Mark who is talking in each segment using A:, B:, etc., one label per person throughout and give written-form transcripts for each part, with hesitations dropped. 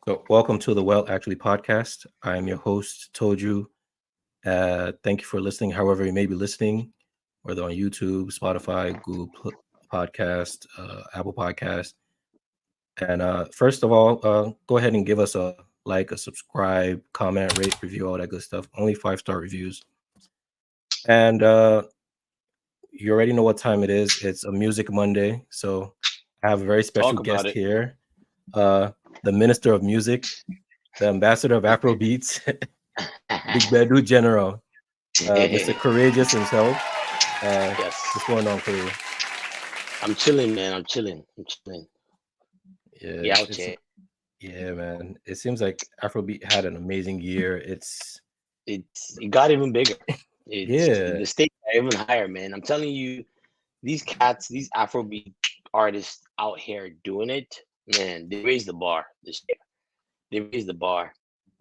A: So, welcome to the Well Actually podcast. I am your host, Told You. Thank you for listening, however, you may be listening, whether on YouTube, Spotify, Podcast, Apple Podcast. And first of all, go ahead and give us a like, a subscribe, comment, rate, review, all that good stuff. Only 5-star reviews. And you already know what time it is. It's a Music Monday. So, I have a very special
B: Talk about
A: guest
B: it.
A: here, the Minister of Music, the Ambassador of Afrobeats. Big Bedu General, Mr. Koregeous himself. What's
B: Yes.
A: going on, Korea?
B: I'm chilling, man. I'm chilling. I'm chilling.
A: Yeah,
B: Yeah, out
A: it's
B: here.
A: yeah, man. It seems like Afrobeat had an amazing year.
B: It got even bigger.
A: Yeah,
B: The stakes are even higher, man. I'm telling you, these cats, these Afrobeat artists out here doing it, man, they raised the bar this year. They raised the bar.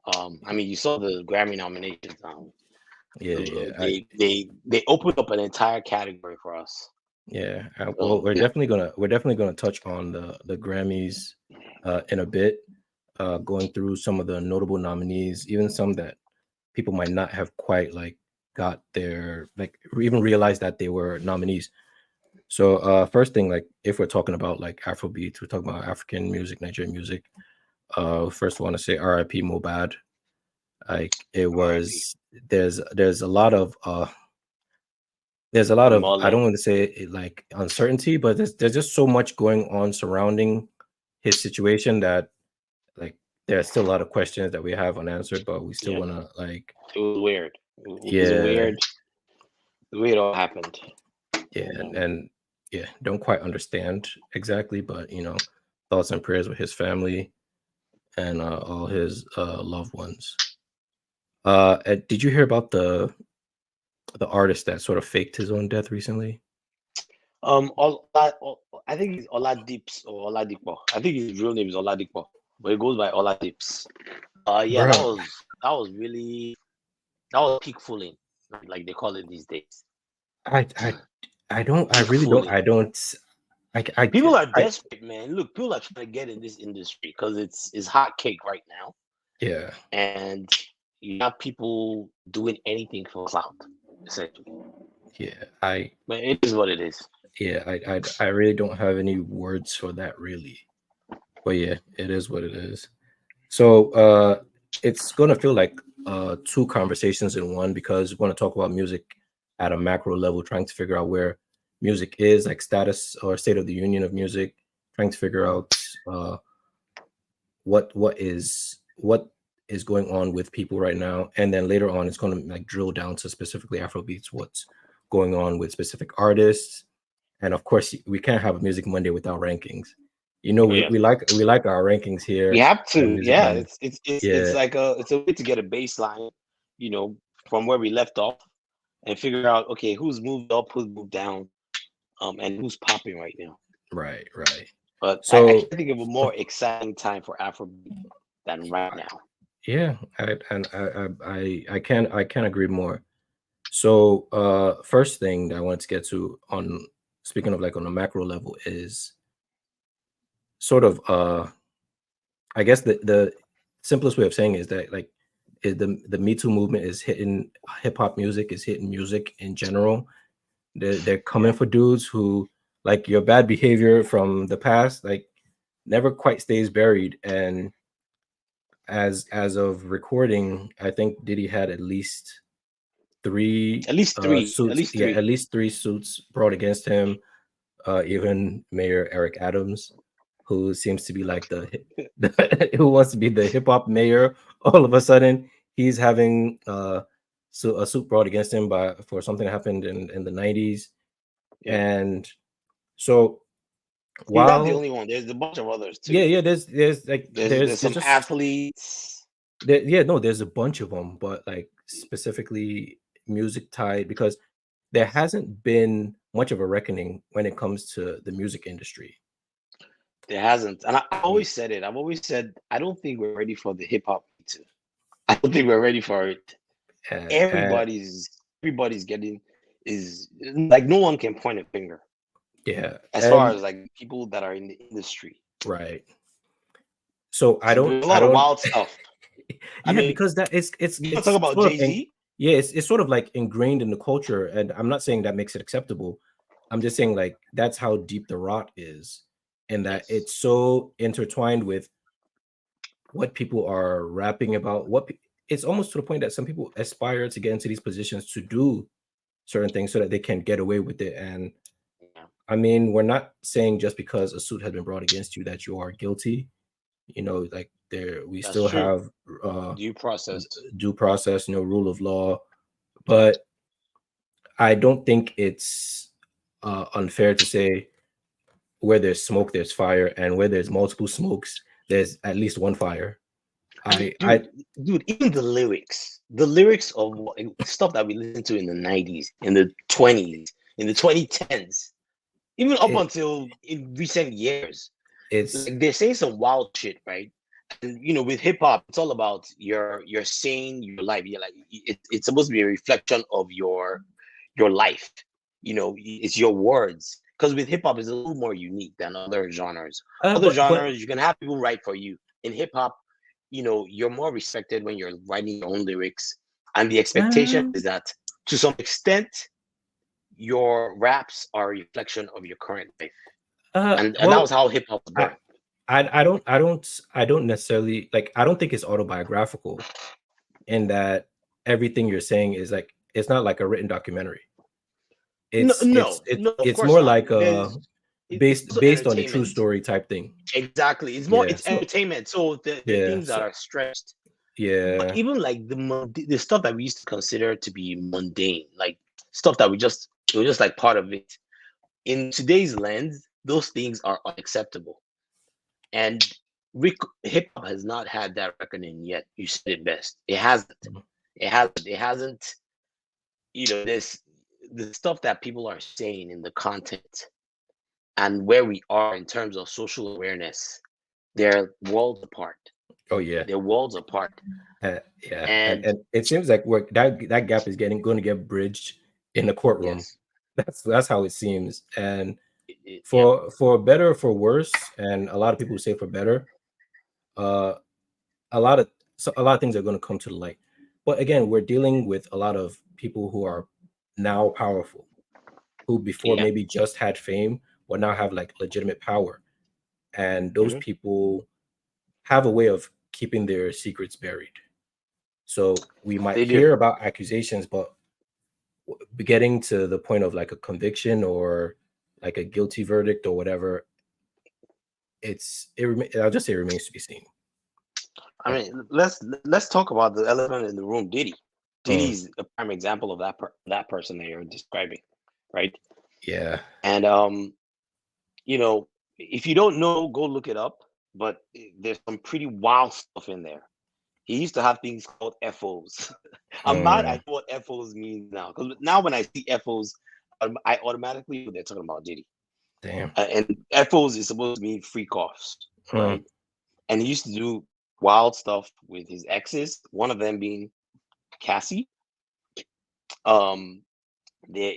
B: I mean, you saw the Grammy nominations.
A: yeah, yeah.
B: They opened up an entire category for us.
A: Well,
B: So yeah,
A: we're definitely gonna touch on the Grammys in a bit, going through some of the notable nominees, even some that people might not have quite like got their like even realized that they were nominees. So first thing, like if we're talking about like Afrobeats, we're talking about African music, Nigerian music. First I want to say RIP Mobad. Like it
B: R.I.P.
A: was there's a lot of I don't
B: Mullen.
A: want to say it like uncertainty, but there's just so much going on surrounding his situation that like there's still a lot of questions that we have unanswered, but we still
B: Yeah,
A: want to like
B: it was weird. It was
A: yeah,
B: weird the way it all happened.
A: yeah,
B: You know.
A: and yeah, don't quite understand exactly, but thoughts and prayers with his family and all his loved ones. Did you hear about the artist that sort of faked his own death recently?
B: I think he's Oladips or Oladipo. I think his real name is Oladipo, but it goes by Oladips. Yeah,
A: Bro,
B: that was really that was peak fooling, like they call it these days.
A: I I I don't I
B: Peak
A: really don't
B: fooling.
A: I don't
B: People are
A: I
B: desperate, man. Look, people are trying to get in this industry because it's hot cake right now,
A: yeah,
B: and you have people doing anything for clout, essentially.
A: yeah, I
B: But it is what it is.
A: yeah, I really don't have any words for that really. But yeah, it is what it is. So it's gonna feel like two conversations in one because we're gonna talk about music at a macro level, trying to figure out where music is, like status or state of the union of music, trying to figure out what is going on with people right now, and then later on it's gonna like drill down to specifically Afrobeats, what's going on with specific artists, and of course we can't have a Music Monday without rankings.
B: Oh
A: We,
B: yeah,
A: we like our rankings
B: we
A: here
B: have
A: at
B: to.
A: Music
B: Yeah,
A: Monday.
B: it's
A: Yeah,
B: like it's a way to get a baseline, you know, from where we left off, and figure out okay who's moved up, who's moved down, and who's popping right now.
A: right, right.
B: But I
A: So
B: can't think of a more exciting time for Afrobeat than right now.
A: yeah, I can agree more. So first thing that I wanted to get to on speaking of like on a macro level is sort of I guess the simplest way of saying is that like the Me Too movement is hitting hip hop music, is hitting music in general. They're coming
B: Yeah,
A: for dudes who like your bad behavior from the past, like never quite stays buried. And as of recording, I think Diddy had at least three
B: at least three, at
A: suits.
B: least
A: Yeah,
B: three.
A: at least three suits brought against him. Even Mayor Eric Adams, who seems to be like who wants to be the hip hop mayor. All of a sudden, he's having a suit brought against him by for something that happened in the 90s.
B: Yeah,
A: And so
B: he's not the
A: while
B: only one. There's a bunch of others
A: yeah,
B: too.
A: yeah, there's like
B: There's
A: there's
B: some
A: just
B: athletes.
A: yeah, no, there's a bunch of them, but like specifically music tied because there hasn't been much of a reckoning when it comes to the music industry.
B: There hasn't, and I
A: Yeah,
B: always said it. I've always said I don't think we're ready for the hip hop too. I don't think we're ready for it.
A: and
B: Everybody's getting is like no one can point a finger
A: yeah,
B: as far
A: and
B: as like people that are in the industry.
A: right. So
B: So there's a
A: I
B: lot of
A: don't.
B: wild stuff. I
A: Yeah,
B: mean,
A: because that
B: you want to talk
A: it's
B: about
A: sort of
B: Jay-Z?
A: yeah, it's sort of like ingrained in the culture, and I'm not saying that makes it acceptable. I'm just saying like that's how deep the rot is, and that
B: Yes,
A: it's so intertwined with what people are rapping about. It's almost to the point that some people aspire to get into these positions to do certain things so that they can get away with it. And
B: yeah,
A: I mean, we're not saying just because a suit has been brought against you that you are guilty. Like there we
B: that's
A: still
B: true.
A: have uh
B: Due process.
A: due process, rule of law. But I don't think it's unfair to say where there's smoke, there's fire, and where there's multiple smokes, there's at least one fire.
B: And
A: I
B: dude, even the lyrics of stuff that we listened to in the 90s, in the 20s, in the 2010s, even up
A: it,
B: until in recent years,
A: it's
B: like they're saying some wild shit, right? And with hip hop, it's all about you're saying your life. You're like it's supposed to be a reflection of your life. It's your words. Because with hip hop, it's a little more unique than other genres. Other
A: but
B: genres, you can have people write for you. In hip hop, you're more respected when you're writing your own lyrics, and the expectation
A: uh,
B: is that to some extent, your raps are a reflection of your current life, and that was
A: well,
B: how hip hop was
A: I
B: born.
A: I don't necessarily like. I don't think it's autobiographical in that everything you're saying is like it's not like a written documentary.
B: No,
A: It's
B: no,
A: it's
B: no, of
A: it's
B: course
A: more
B: not.
A: like
B: It's also
A: based on a true
B: entertainment.
A: story type thing.
B: Exactly.
A: Yeah.
B: It's
A: So
B: entertainment. So the
A: yeah.
B: things that
A: So
B: are stretched. But
A: yeah.
B: even like the stuff that we used to consider to be mundane, like stuff that it was just like part of it. In today's lens, those things are unacceptable. And hip hop has not had that reckoning yet. You said it best. It hasn't. It hasn't. This the stuff that people are saying in the content and where we are in terms of social awareness, they're worlds apart.
A: Oh yeah.
B: They're worlds apart.
A: Yeah. And
B: And
A: it seems like that gap is going to get bridged in the courtroom.
B: yes,
A: That's how it seems. And
B: yeah,
A: for better or for worse, and a lot of people say for better, uh, a lot of things are going to come to the light. But again, we're dealing with a lot of people who are now powerful, who before
B: yeah.
A: maybe just had fame, but now have like legitimate power. And those
B: Hmm.
A: people have a way of keeping their secrets buried. So we might
B: They do.
A: hear about accusations, but getting to the point of like a conviction or like a guilty verdict or whatever, I'll just say it remains to be seen.
B: I
A: Like,
B: mean, let's talk about the elephant in the room, Diddy.
A: mm,
B: Diddy's a prime example of that person that you're describing, right?
A: yeah,
B: And you know, if you don't know, go look it up. But there's some pretty wild stuff in there. He used to have things called FOs. I'm mad
A: mm,
B: at what FOs means now, because now when I see FOs, I automatically know they're talking about Diddy.
A: damn.
B: And FOs is supposed to mean freak offs,
A: Mm,
B: right? And he used to do wild stuff with his exes. One of them being Cassie. Um,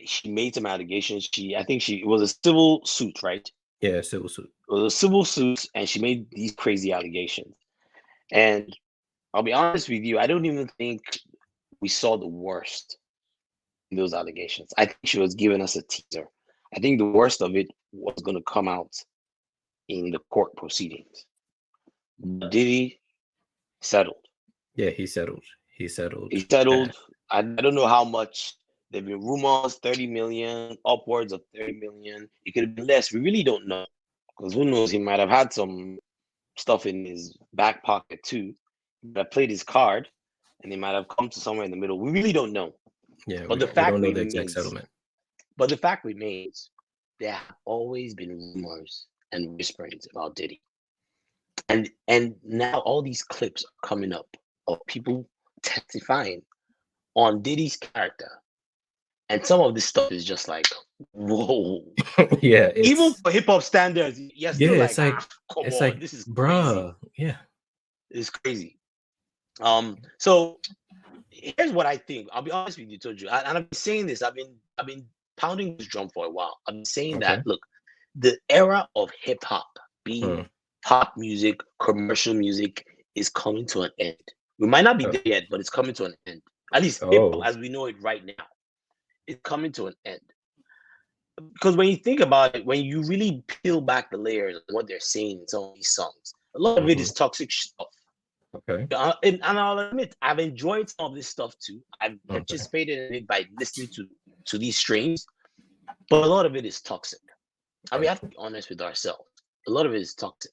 B: she made some allegations. I think it was a civil suit, right?
A: yeah, civil suit.
B: It was a civil suit, and she made these crazy allegations. And I'll be honest with you, I don't even think we saw the worst in those allegations. I think she was giving us a teaser. I think the worst of it was going to come out in the court proceedings. But Diddy settled.
A: Yeah, he settled. He settled.
B: He settled. I don't know how much. There've been rumors, 30 million, upwards of 30 million. It could have been less. We really don't know. Because who knows? He might have had some stuff in his back pocket too. He might have played his card and they might have come to somewhere in the middle. We really don't know.
A: Yeah,
B: But the
A: we don't
B: fact
A: know the exact
B: remains,
A: settlement.
B: there have always been rumors and whisperings about Diddy. And now all these clips are coming up of people testifying on Diddy's character. And some of this stuff is just like, whoa.
A: Yeah,
B: Even for hip hop standards, you're
A: yeah,
B: still like, come
A: it's
B: on,
A: like,
B: this is crazy.
A: bruh, yeah.
B: It's crazy. So here's what I think. I'll be honest with you, Toju. And I've been saying this. I've been pounding this drum for a while. I've been saying that
A: Okay.
B: look, the era of hip hop being
A: Mm,
B: pop music, commercial music is coming to an end. We might not be
A: Uh,
B: there yet, but it's coming to an end. At least hip hop
A: oh.
B: as we know it right now, it's coming to an end. Because when you think about it, when you really peel back the layers of what they're saying in some of these songs, a lot of it
A: Hmm.
B: is toxic stuff.
A: Okay.
B: And I'll admit, I've enjoyed some of this stuff too. I've
A: Okay.
B: participated in it by listening to these streams, but a lot of it is toxic. And we
A: Okay.
B: have to be honest with ourselves. A lot of it is toxic.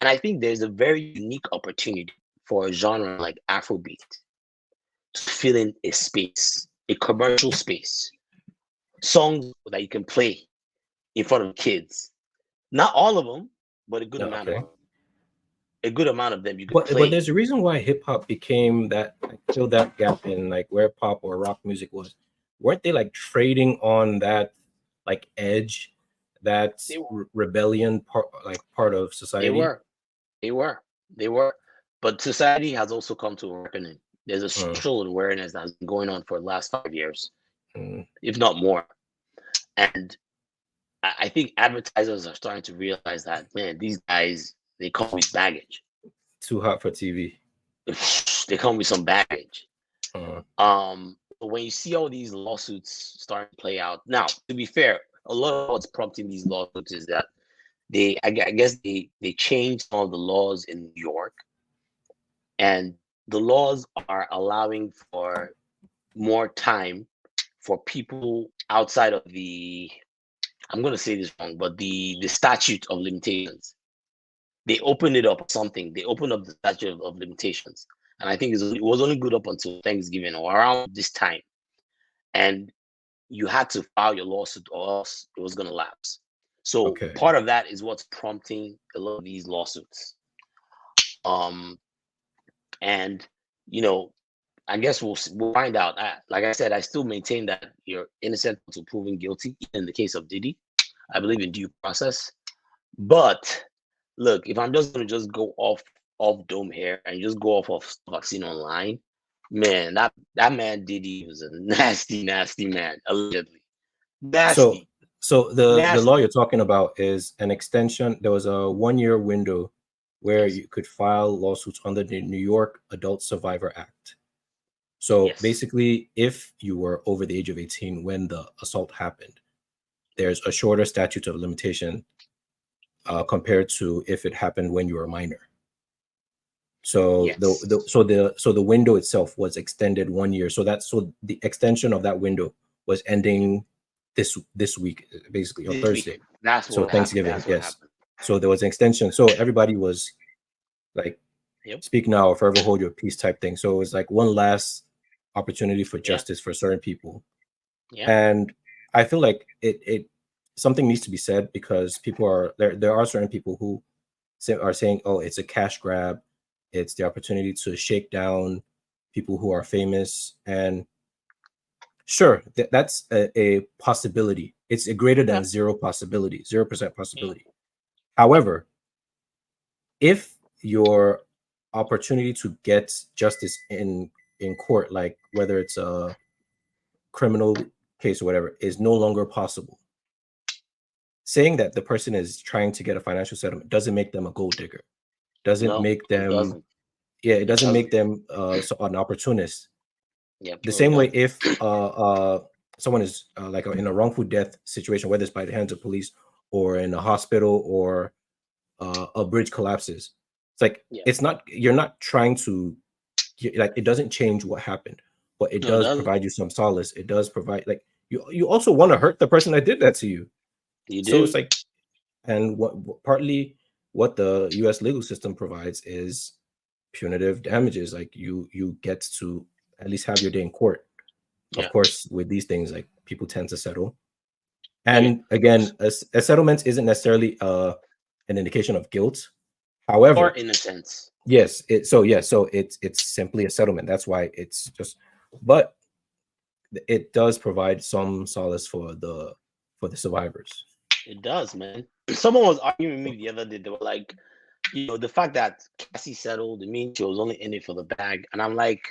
B: And I think there's a very unique opportunity for a genre like Afrobeat to fill in a space, a commercial space, songs that you can play in front of kids. Not all of them, but a good
A: Yeah,
B: amount of
A: okay.
B: them. A good amount of them you could
A: But
B: play.
A: there's a reason why hip hop became that, like, filled that gap in like where pop or rock music was. Weren't they like trading on that like edge, that
B: They were.
A: rebellion part of
B: They
A: society?
B: were. They were. They were. But society has also come to a reckoning. There's a
A: Mm,
B: social awareness that has been going on for the last 5 years,
A: mm.
B: if not more. And I think advertisers are starting to realize that, man, these guys, they come with baggage.
A: Too hot for TV.
B: They come with some baggage.
A: Uh,
B: But when you see all these lawsuits starting to play out, now, to be fair, a lot of what's prompting these lawsuits is that I guess they changed some of the laws in New York, and the laws are allowing for more time for people outside of the, I'm going to say this wrong, but the statute of limitations. They opened it up something. They opened up the statute of limitations, and I think it was only good up until Thanksgiving or around this time, and you had to file your lawsuit or else it was going to lapse. So
A: okay.
B: part of that is what's prompting a lot of these lawsuits. Um, and you know, I guess we'll find out. Like I said, I still maintain that you're innocent until proven guilty in the case of Diddy. I believe in due process. But look, if I'm just gonna just go off dome here and just go off of stuff I've seen online, man, that man Diddy was a nasty, nasty man, allegedly.
A: So
B: Nasty,
A: the law
B: nasty.
A: you're talking about is an extension. There was a 1 year window where
B: Yes,
A: you could file lawsuits under the New York Adult Survivor Act. So
B: yes.
A: basically, if you were over the age of 18 when the assault happened, there's a shorter statute of limitation compared to if it happened when you were a minor. So
B: Yes.
A: the window itself was extended 1 year. So the extension of that window was ending this week, basically on
B: This week.
A: Thursday.
B: That's
A: So
B: what happened.
A: Thanksgiving,
B: That's what
A: yes.
B: happened.
A: So there was an extension. So everybody was like,
B: Yep.
A: speak now or forever hold your peace type thing. So it was like one last opportunity for
B: Yeah.
A: justice for certain people.
B: Yeah.
A: And I feel like it something needs to be said because people are there are certain people who are saying, oh, it's a cash grab, it's the opportunity to shake down people who are famous. And sure, that's a possibility. It's a greater
B: Yeah.
A: than zero possibility, 0%
B: Yeah.
A: possibility. However, if your opportunity to get justice in court, like whether it's a criminal case or whatever, is no longer possible, saying that the person is trying to get a financial settlement doesn't make them a gold digger, doesn't
B: No,
A: make
B: it
A: them,
B: doesn't.
A: yeah, it
B: It
A: doesn't make
B: doesn't.
A: them an opportunist.
B: Yep.
A: The
B: No, it
A: same way
B: doesn't.
A: if someone is like in a wrongful death situation, whether it's by the hands of police or in a hospital or a bridge collapses, it's like
B: Yeah.
A: it's not, you're not trying to, like, it doesn't change what happened, but it
B: No, it
A: does
B: doesn't.
A: provide you some solace. It does provide, like, you also want to hurt the person that did that to you.
B: You
A: So it's
B: do.
A: like, and partly what the U.S. legal system provides is punitive damages. Like you get to at least have your day in court. Of
B: Yeah.
A: course, with these things, like, people tend to settle.
B: Yeah.
A: And again, a settlement isn't necessarily an indication of guilt.
B: Or
A: However,
B: innocence.
A: yes, so it's simply a settlement. That's why it's just, but it does provide some solace for the survivors.
B: It does, man. Someone was arguing with me the other day. They were like, the fact that Cassie settled, it means she was only in it for the bag. And I'm like,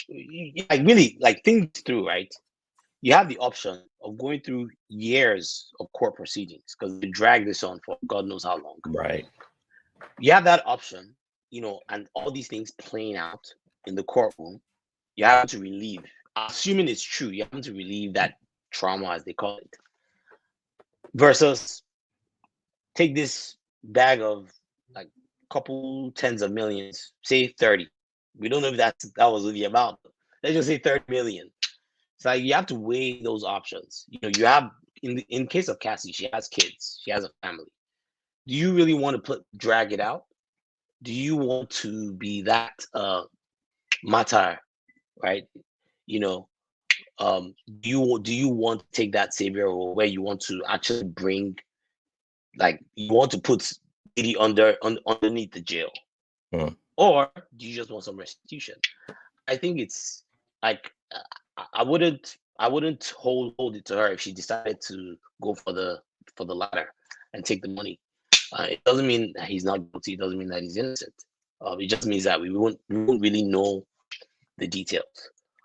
B: like really, like think this through, right? You have the option of going through years of court proceedings because they drag this on for God knows how long.
A: Right.
B: You have that option, and all these things playing out in the courtroom. You have to relieve, assuming it's true, you have to relieve that trauma, as they call it, versus take this bag of like couple tens of millions, say 30. We don't know if that was the amount. Let's just say 30 million. It's like you have to weigh those options. You have in case of Cassie, she has kids, she has a family. Do you really want to drag it out? Do you want to be that martyr, right? You know, do you want to take that savior role where you want to actually bring, like, you want to put Diddy underneath the jail, or do you just want some restitution? I think it's like I wouldn't hold it to her if she decided to go for the latter and take the money. It doesn't mean that he's not guilty. It doesn't mean that he's innocent. It just means that we won't really know the details.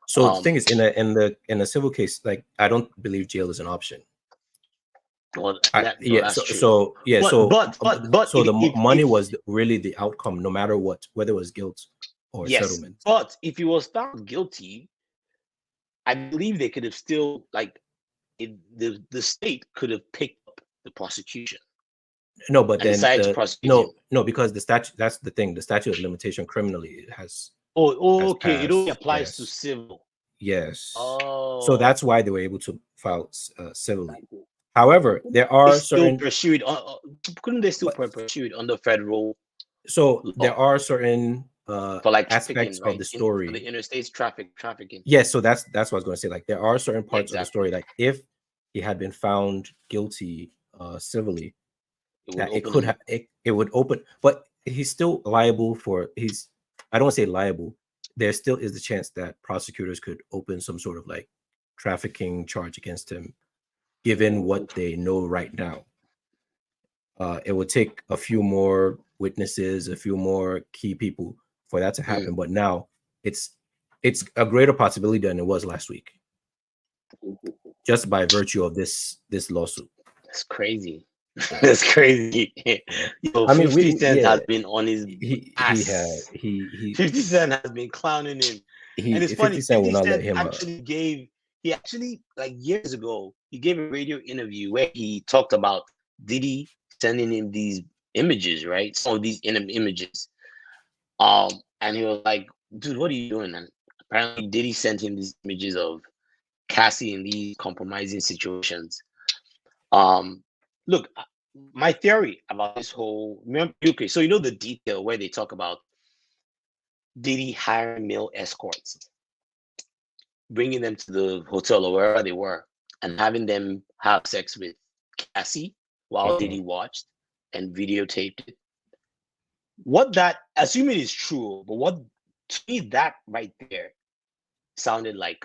A: So the thing is, in a civil case, like, I don't believe jail is an option.
B: Well,
A: That's
B: true.
A: so the money
B: if
A: was really the outcome, no matter what, whether it was guilt or
B: yes,
A: settlement.
B: but if he was found guilty, I believe they could have still, like, the state could have picked up the prosecution
A: No, but
B: and
A: then
B: decided to prosecute him.
A: no, because the statute, that's the thing, the statute of limitation criminally has
B: Okay, it only
A: passed.
B: applies to civil.
A: Yes.
B: Oh,
A: So that's why they were able to file civilly. However, there are certain
B: pursue it. Couldn't they still pursue it under federal?
A: So there are certain
B: for like
A: aspects
B: right?
A: of the story.
B: For the interstate trafficking.
A: Yes, so that's what I was going to say. Like, there are certain parts of the
B: exactly.
A: story, like if he had been found guilty civilly, that it could have it would open, but he's still liable for I don't want to say liable. There still is the chance that prosecutors could open some sort of like trafficking charge against him, given what they know right now. It would take a few more witnesses, a few more key people for that to happen. But now it's a greater possibility than it was last week, just by virtue of this lawsuit.
B: That's crazy. That's crazy. Yo, 50 Cent has been on his ass. 50 Cent has been clowning him. And it's funny, 50 Cent will not let him he actually, like, years ago, he gave a radio interview where he talked about Diddy sending him these images, right? Some of these images. And he was like, dude, what are you doing? And apparently Diddy sent him these images of Cassie in these compromising situations. Look, my theory about this whole, okay, so the detail where they talk about Diddy hiring male escorts, bringing them to the hotel or wherever they were, and having them have sex with Cassie while Diddy watched and videotaped it. What that, assuming is true, but what, to me, that right there sounded like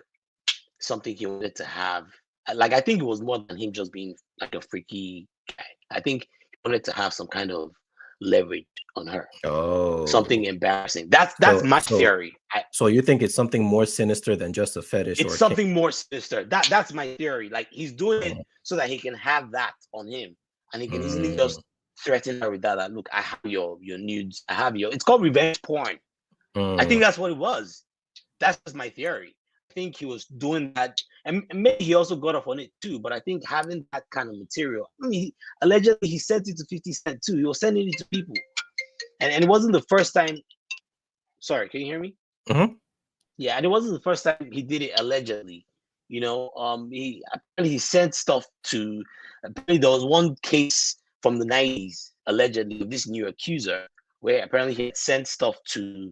B: something he wanted to have. Like, I think it was more than him just being like a freaky guy. I think he wanted to have some kind of leverage on her.
A: Oh,
B: something embarrassing. That's my theory.
A: So you think it's something more sinister than just a fetish?
B: It's something more sinister. That's my theory. Like, he's doing it so that he can have that on him, and he can easily just threaten her with that. Like, look, I have your nudes. I have your. It's called revenge porn. I think that's what it was. That's just my theory. I think he was doing that, and maybe he also got off on it too. But I think having that kind of material, I mean, allegedly he sent it to 50 Cent too. He was sending it to people, and it wasn't the first time. Sorry, can you hear me?
A: Mm-hmm.
B: Yeah, and it wasn't the first time he did it allegedly. He sent stuff to. Apparently, there was one case from the 90s allegedly of this new accuser where apparently he had sent stuff to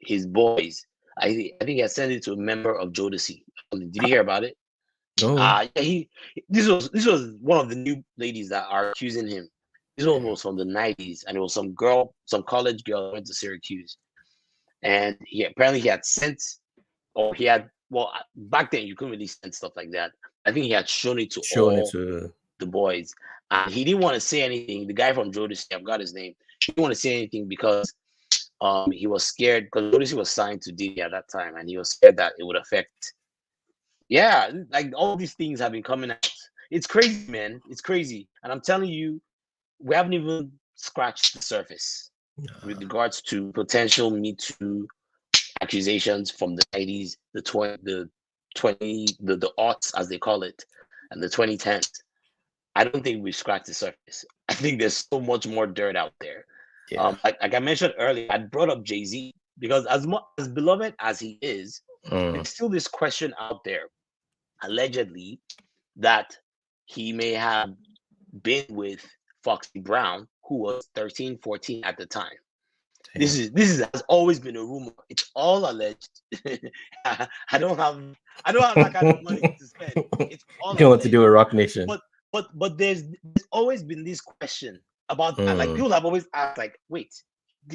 B: his boys. I think he had sent it to a member of Jodeci. Did you hear about it?
A: No.
B: This was one of the new ladies that are accusing him. This one was from the 90s, and it was some college girl went to Syracuse, and he had sent, or he had, well, back then you couldn't really send stuff like that. I think he had shown it to the boys, and he didn't want to say anything. The guy from Jodeci, I've got his name. He didn't want to say anything because he was scared, because Jodeci was signed to Diddy at that time, and he was scared that it would affect. Yeah, like, all these things have been coming out. It's crazy, man. It's crazy, and I'm telling you, we haven't even scratched the surface with regards to potential MeToo accusations from the 90s, the 20, the aughts as they call it, and the 2010s. I don't think we've scratched the surface. I think there's so much more dirt out there.
A: Yeah.
B: Like I mentioned earlier, I brought up Jay-Z because as much as beloved as he is, there's still this question out there, allegedly, that he may have been with Foxy Brown, who was 13, 14 at the time. This is has always been a rumor. It's all alleged. I don't have that kind of money to spend. It's all
A: you know what
B: alleged.
A: to do with Rock Nation.
B: But there's always been this question about like people have always asked, like, wait,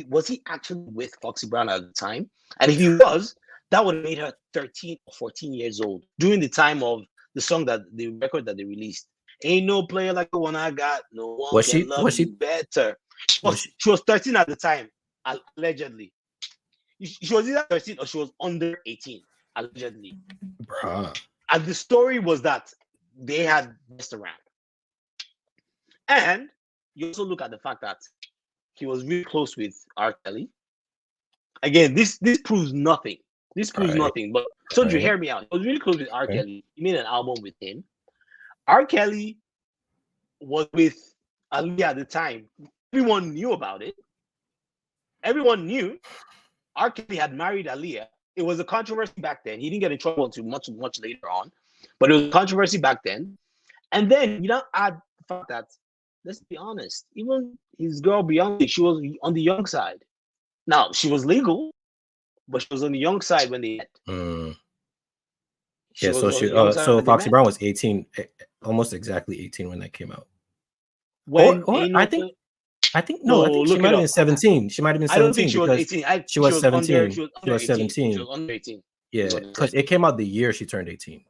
B: was he actually with Foxy Brown at the time? And if he was, that would have made her 13 or 14 years old during the time of the record that they released. Ain't no player like the one I got. No one can love you better. She was 13 at the time, allegedly. She was either 13 or she was under 18, allegedly.
A: Bruh.
B: And the story was that they had messed around. And you also look at the fact that he was really close with R. Kelly. Again, this proves nothing. This proves nothing. But so you hear me out. He was really close with R. Kelly. He made an album with him. R. Kelly was with Aaliyah at the time. Everyone knew about it. Everyone knew R. Kelly had married Aaliyah. It was a controversy back then. He didn't get in trouble until much later on. But it was a controversy back then. And then you don't add the fact that, let's be honest, even his girl Beyonce, she was on the young side. Now, she was legal, but she was on the young side when they met.
A: Yeah, so Foxy Brown was 18, almost exactly 18 when that came out.
B: When
A: I think she might have been 17. She might have been 17.
B: I don't think she was 18.
A: She was 17.
B: She was 17. She was under 18.
A: Yeah, because it came out the year she turned 18.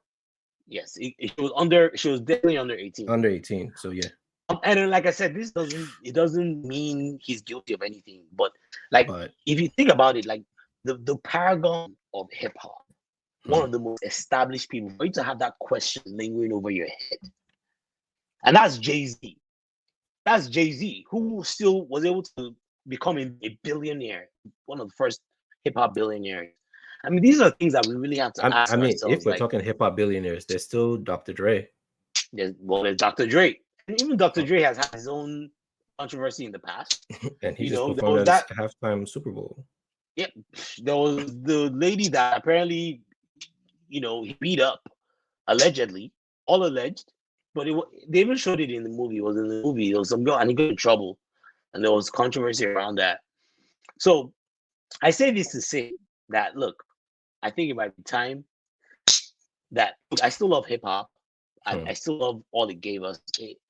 B: Yes, she was definitely under 18.
A: Under 18, so yeah.
B: And then, like I said, it doesn't mean he's guilty of anything. But if you think about it, like the paragon of hip hop, one of the most established people, for you to have that question lingering over your head, and that's Jay-Z. That's Jay-Z, who still was able to become a billionaire, one of the first hip hop billionaires. I mean, these are things that we really have to ask ourselves.
A: If we're talking hip hop billionaires, there's still Dr. Dre.
B: There's Dr. Dre. And even Dr. Dre has had his own controversy in the past.
A: And he just performed at halftime Super Bowl.
B: Yeah, there was the lady that apparently, he beat up, allegedly, all alleged. But they even showed it in the movie. It was in the movie. There was some girl and he got in trouble. And there was controversy around that. So I say this to say that, look, I think it might be time that I still love hip hop. I still love all it gave us.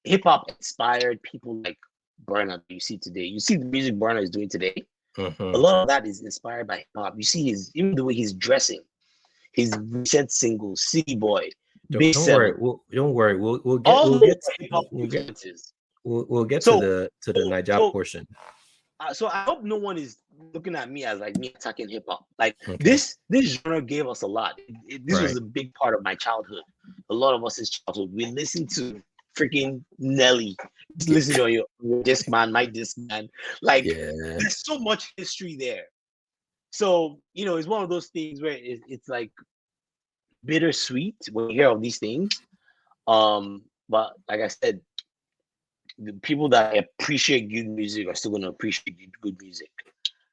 B: Hip hop inspired people like Burna that you see today. You see the music Burna is doing today. A lot of that is inspired by hip hop. You see even the way he's dressing, his recent singles, City Boy, Big Seven.
A: Don't worry. We'll get to the Naija portion.
B: So I hope no one is looking at me as like me attacking hip hop. Like this genre gave us a lot. This was a big part of my childhood. A lot of us' childhood. We listened to freaking Nelly. Listen to your disc man, my disc man. Like there's so much history there. So it's one of those things where it's like bittersweet when you hear of these things. But like I said, the people that appreciate good music are still going to appreciate good music.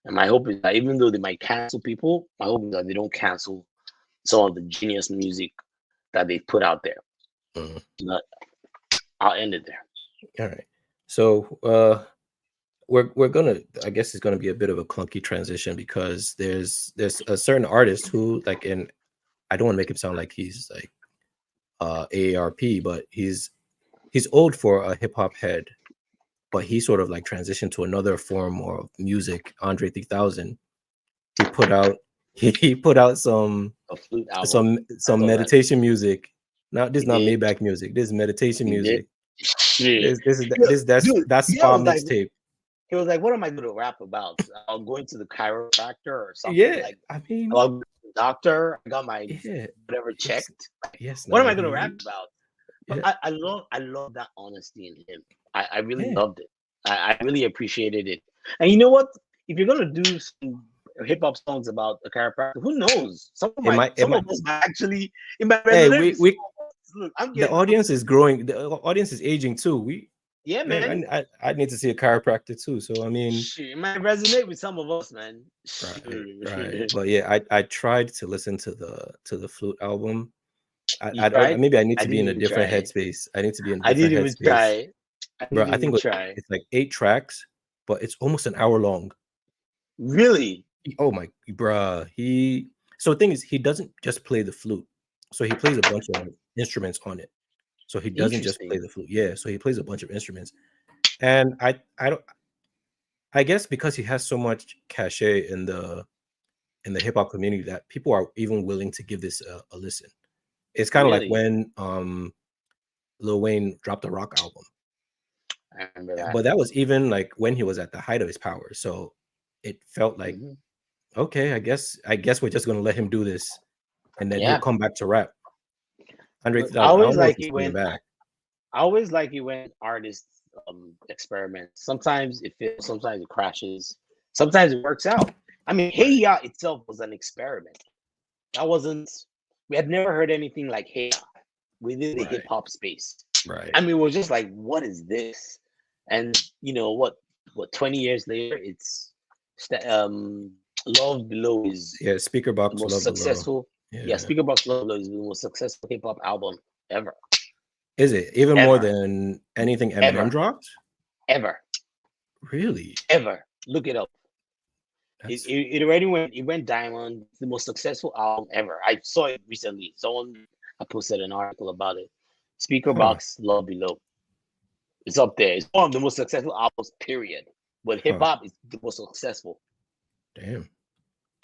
B: And my hope is that even though they might cancel people, my hope is that they don't cancel some of the genius music that they put out there. But I'll end it there.
A: All right. So we're gonna, I guess it's gonna be a bit of a clunky transition because there's a certain artist who, like, and I don't want to make him sound like he's like AARP, but he's old for a hip hop head, but he sort of like transitioned to another form of music. Andre 3000, he put out some meditation music. Now this is not Maybach music. This is meditation music. That's spa mixtape.
B: He was like, "What am I going to rap about? I'm going to the chiropractor or something."
A: Yeah,
B: like,
A: I mean,
B: I'm the doctor. I got my whatever checked. What am I going to rap about? But I love that honesty in him. I really loved it. I really appreciated it. And you know what? If you're gonna do some hip hop songs about a chiropractor, who knows?
A: It
B: Some
A: might.
B: of us might actually it might
A: Hey,
B: resonate with some
A: we
B: of us. Look, I'm
A: the
B: getting
A: audience is growing. The audience is aging too.
B: yeah, man.
A: Man, I need to see a chiropractor too. So I mean,
B: Shit, it might resonate with some of us, man.
A: right.
B: Shoot.
A: But yeah, I tried to listen to the flute album.
B: You
A: I don't.
B: tried?
A: Maybe I need
B: I
A: to be
B: didn't
A: in a
B: even try
A: different
B: it.
A: headspace. I need to be in a
B: I
A: different
B: didn't even try
A: headspace,
B: it. I
A: bro.
B: didn't
A: I
B: even
A: think
B: try.
A: it's like 8 tracks, but it's almost an hour long.
B: Really?
A: Oh my, bruh. So the thing is, he doesn't just play the flute. So he plays a bunch of instruments on it. So he doesn't just play
B: Interesting.
A: the flute. Yeah. So he plays a bunch of instruments. And I don't I guess because he has so much cachet in the hip hop community that people are even willing to give this a listen. It's kind of like
B: Really?
A: when Lil Wayne dropped the Rock album.
B: I remember that.
A: But that was even like when he was at the height of his power. So it felt like,
B: Mhm.
A: okay, I guess we're just gonna let him do this and then he'll
B: Yeah.
A: come back to rap. Andre
B: Look,
A: 3000, I don't know if he's coming back.
B: I always like it when artists experiment. Sometimes it fails, sometimes it crashes, sometimes it works out. I mean, Hey
A: Right.
B: Ya itself was an experiment. That wasn't. We had never heard anything like Hey Ya within the hip
A: Right.
B: hop space.
A: Right.
B: I mean, it was just like, what is this? And you know what? 20 years later, it's Love Below is
A: Yeah, Speaker
B: the
A: Box
B: most
A: Love Below.
B: successful. Yeah,
A: Yeah.
B: Speaker Box Love Below is the most successful hip hop album ever,
A: Is it even more
B: ever,
A: than anything Eminem
B: ever,
A: dropped?
B: ever,
A: Really?
B: ever. Look it up.
A: That's
B: It already went. It went diamond. It's the most successful album ever. I saw it recently. Someone I posted an article about it. Speaker
A: huh.
B: Box Love Below. It's up there. It's one of the most successful albums. Period. But hip
A: Huh.
B: hop is the most successful.
A: Damn.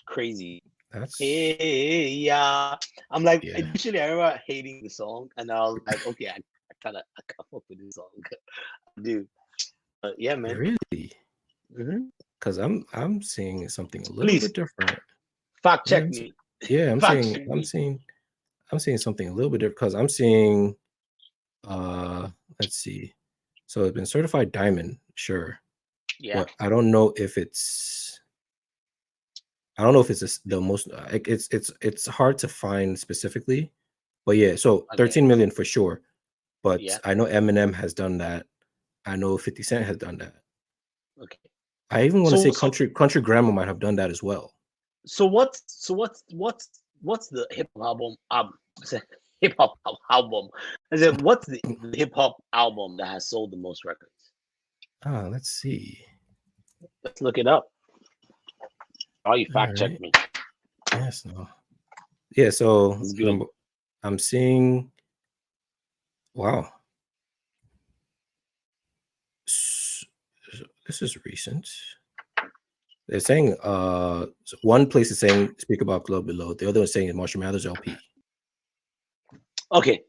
B: Crazy.
A: That's
B: Hey, yeah. I'm like
A: yeah.
B: initially I remember hating the song, and I was like, okay, I kind of I can't fuck with this song, dude. But yeah, man.
A: Really?
B: Hmm.
A: Because I'm seeing something a little
B: Please
A: bit different.
B: fact
A: Yeah,
B: check me.
A: yeah,
B: Fact check
A: I'm
B: me.
A: seeing I'm seeing something a little bit different because I'm seeing let's see. So it's been certified diamond, sure.
B: Yeah.
A: But I don't know if it's the most like it's hard to find specifically. But yeah, so
B: Okay.
A: 13 million for sure. But
B: Yeah.
A: I know Eminem has done that. I know 50 Cent has done that.
B: Okay.
A: I even want to say
B: So so
A: Country Grammar might have done that as well.
B: what's the hip hop album? I said hip hop album. I said what's the hip hop album that has sold the most records?
A: Let's see.
B: Let's look it up. Oh, you
A: All
B: fact check
A: right.
B: me.
A: Yes, no. Yeah, so
B: It's good.
A: I'm seeing wow. S- This is recent. They're saying one place is saying Speak About Club Below, the other one is saying Marshall Mathers LP.
B: Okay,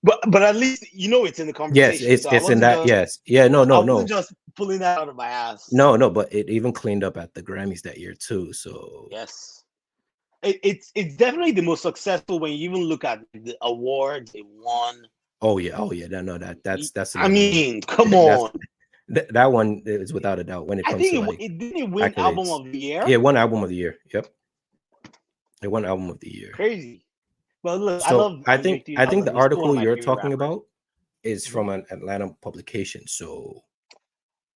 B: but at least you know it's in the
A: Yes,
B: conversation. So
A: it's in that. Yes. Yeah,
B: I wasn't just pulling that out of my ass.
A: no, but it even cleaned up at the Grammys that year too. So
B: Yes, it's definitely the most successful when you even look at the awards they won.
A: oh yeah, no, that's
B: I
A: another one.
B: mean, come
A: That's
B: on.
A: that one is without a doubt when it
B: I
A: comes
B: think
A: to like
B: it didn't it win album
A: accolades.
B: of the year.
A: Yeah, one album of the year. Yep, it won album of the year.
B: Crazy. But look, I
A: So
B: love Andre
A: I think
B: 3000.
A: the
B: He's still one of
A: article
B: my
A: you're
B: favorite
A: talking
B: rappers.
A: about is
B: Mhm.
A: from an Atlanta publication. So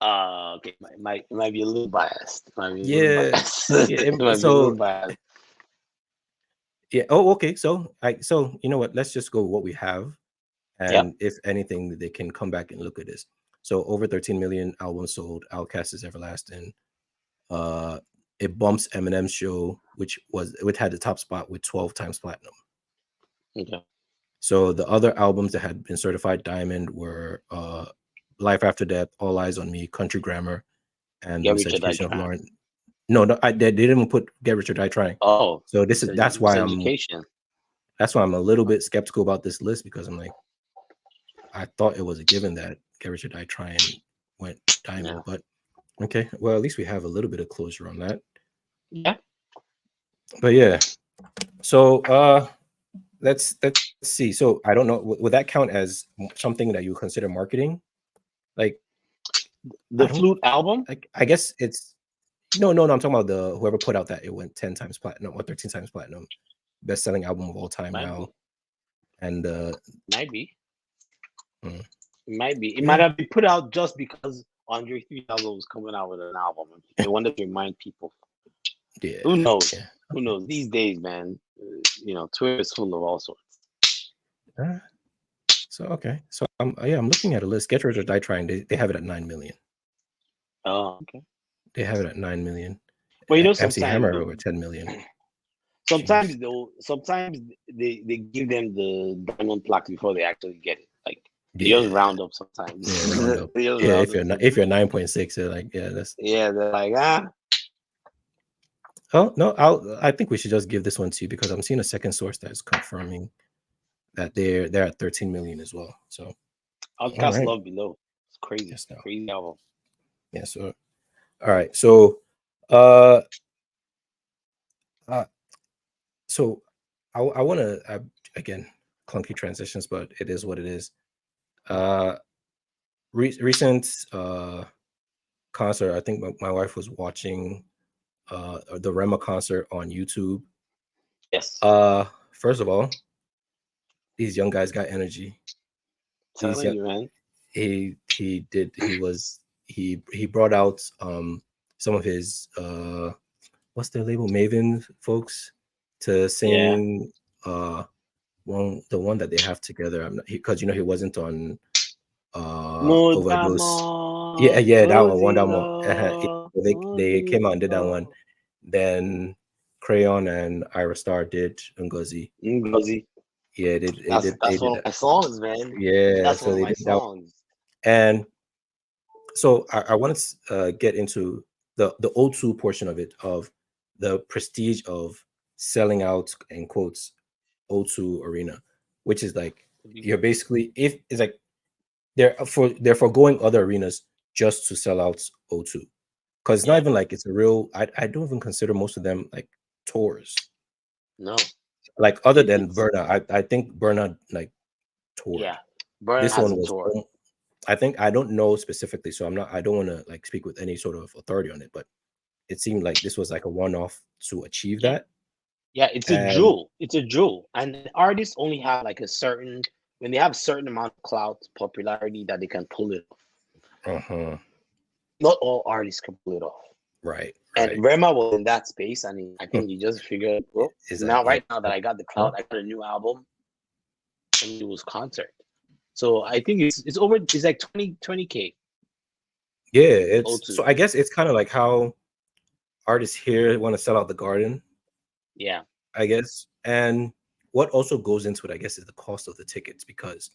B: Okay, might be a little biased. Might be a little
A: yeah,
B: biased.
A: yeah.
B: It might be a little
A: So
B: biased.
A: yeah. Oh, okay. So you know what? Let's just go with what we have,
B: Yep.
A: and if anything, they can come back and look at this. So over 13 million albums sold. Outkast is everlasting. Uh, it bumps Eminem's show, which had the top spot with 12 times platinum.
B: Okay.
A: So the other albums that had been certified diamond were Life After Death, All Eyes on Me, Country Grammar, and The
B: Get Rich or Die
A: Miseducation of
B: Trying.
A: Lauren. No, they didn't even put Get Rich or Die Trying.
B: Oh,
A: So this is
B: miseducation.
A: that's why I'm a little bit skeptical about this list because I'm like I thought it was a given that Get Rich or Die Trying went
B: Yeah.
A: diamond, but okay, well at least we have a little bit of closure on that.
B: Yeah.
A: But yeah, so let's see. So I don't know, would that count as something that you consider marketing? Like
B: The
A: I don't.
B: flute album.
A: I guess it's no. I'm talking about the whoever put out that it went 10 times platinum or 13 times platinum, best selling album of all time
B: Might
A: now,
B: be.
A: and
B: Might be.
A: mm,
B: It might be. It might
A: yeah,
B: have been put out just because Andre 3000 was coming out with an album. They wanted to remind people.
A: yeah,
B: Who knows?
A: yeah.
B: Who knows? These days, man, Twitter is full of all sorts.
A: Uh, so okay, so I'm looking at a list. Get Rich or Die Trying. They have it at 9 million.
B: Oh, okay.
A: They have it at 9 million.
B: But
A: MC
B: sometimes
A: Hammer
B: though,
A: over 10 million.
B: sometimes
A: Jeez.
B: though, sometimes they give them the diamond plaque before they actually get it. Like they just
A: Yeah,
B: round up sometimes.
A: yeah. Round up.
B: They just
A: Yeah,
B: round up
A: if you're
B: sometimes.
A: 9.6, they're like, yeah, that's.
B: Yeah, they're like,
A: Oh no, I think we should just give this one to you because I'm seeing a second source that is confirming that they're at 13 million as well. So all
B: Outcast
A: right.
B: Love Below. It's crazy.
A: Yes, no.
B: Crazy album.
A: Yeah, so all right. So uh uh so I wanna again clunky transitions, but it is what it is. Uh recent concert, I think my wife was watching the Rema concert on YouTube.
B: Yes.
A: First of all, these young guys got energy. These
B: Telling
A: young
B: you, man.
A: he did he brought out some of his what's their label Maven folks to
B: Yeah.
A: sing the one that they have together. I'm not because he wasn't on Overdose.
B: Modamo,
A: Yeah, that one that one.
B: Ozilo,
A: They came out and did that one.
B: Ozilo.
A: Then Crayon and Ira Star did Ngozi.
B: Ngozi.
A: Yeah, they
B: That's
A: did
B: one of
A: that.
B: my songs, man.
A: Yeah,
B: That's one
A: so
B: of
A: they
B: my
A: did that.
B: songs.
A: And so I want to get into the O2 portion of it, of the prestige of selling out in quotes O2 Arena, which is like you're basically if it's like they're foregoing other arenas just to sell out O2 because it's not
B: Yeah.
A: even like it's a real. I don't even consider most of them like tours.
B: No.
A: Like other than
B: It's
A: Burna, I think Burna like toured.
B: yeah. Burn
A: This one
B: has a
A: was
B: tour.
A: I think I don't know specifically, so I don't want to like speak with any sort of authority on it, but it seemed like this was like a one-off to achieve
B: Yeah.
A: that.
B: Yeah, it's a
A: And
B: jewel. It's a jewel. And artists only have like a certain when they have a certain amount of clout, popularity that they can pull it off.
A: uh-huh.
B: Not all artists can pull it off.
A: Right,
B: And
A: right.
B: Rema was in that space, and I think he just figured, well,
A: Is that
B: now
A: like
B: right now that I got the clout, I got a new album, and it was concert. So I think it's over. It's like 20K.
A: yeah, it's
B: O2.
A: so I guess it's kind of like how artists here want to sell out the garden,
B: Yeah,
A: I guess. And what also goes into it, I guess, is the cost of the tickets because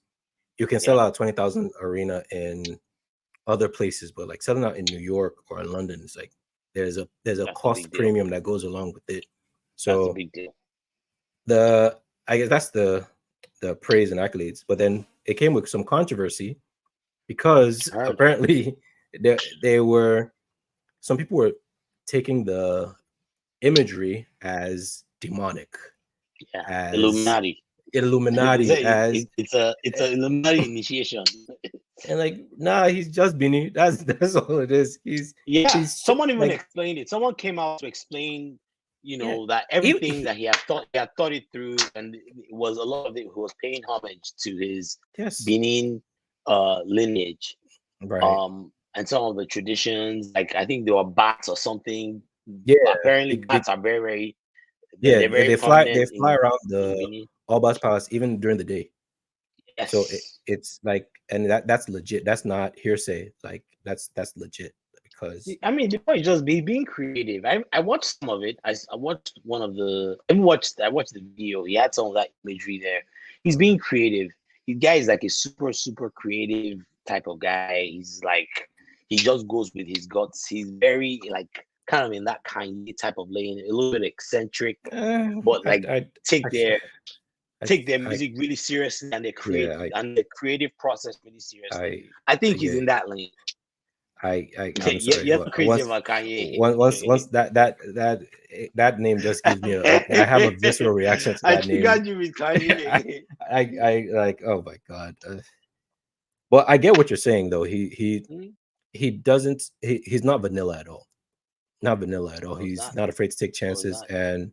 A: you can
B: yeah,
A: sell out 20,000 arena in other places, but like selling out in New York or in London is like there's a
B: that's a
A: cost
B: big deal.
A: premium that goes along with it.
B: That's a
A: So
B: big deal.
A: the I guess that's the praise and accolades, but then it came with some controversy because
B: I heard.
A: apparently they were some people were taking the imagery as demonic,
B: Yeah,
A: as
B: Illuminati.
A: Illuminati, as
B: It's a Illuminati initiation.
A: and like nah, he's just Bini. That's all it is.
B: Yeah,
A: He's
B: someone even
A: like
B: explained it. Someone came out to explain,
A: yeah,
B: that everything
A: he,
B: that he had thought it through, and it was a lot of it. Who was paying homage to his
A: yes,
B: Benin lineage,
A: right,
B: and some of the traditions. Like I think there were bats or something.
A: yeah,
B: Apparently, bats are very, very
A: yeah.
B: they're very
A: They
B: prominent
A: fly around
B: in
A: the
B: Benin.
A: Obas Palace even during the day. So
B: Yes.
A: it's like, and that's legit. That's not hearsay. Like that's legit because
B: I mean, the point is just being creative. I watched some of it. I watched one of the. I watched the video. He had some of that imagery there. He's being creative. The guy is like a super super creative type of guy. He's like he just goes with his guts. He's very like kind of in that kind type of lane, a little bit eccentric, but
A: I
B: like
A: I
B: take their
A: I,
B: take their
A: I
B: music really seriously and
A: yeah
B: the creative process really seriously.
A: I
B: I think he's
A: yeah
B: in that lane.
A: I'm sorry,
B: You're
A: but
B: not crazy about Kanye.
A: once that name just gives me I have a visceral reaction to
B: I
A: that name.
B: triggered you with
A: I,
B: Kanye.
A: I like oh my god. But I get what you're saying though. he doesn't. He's not vanilla at all. Not vanilla at all.
B: No, it's
A: He's
B: not.
A: not afraid to take
B: No, it's
A: chances,
B: not.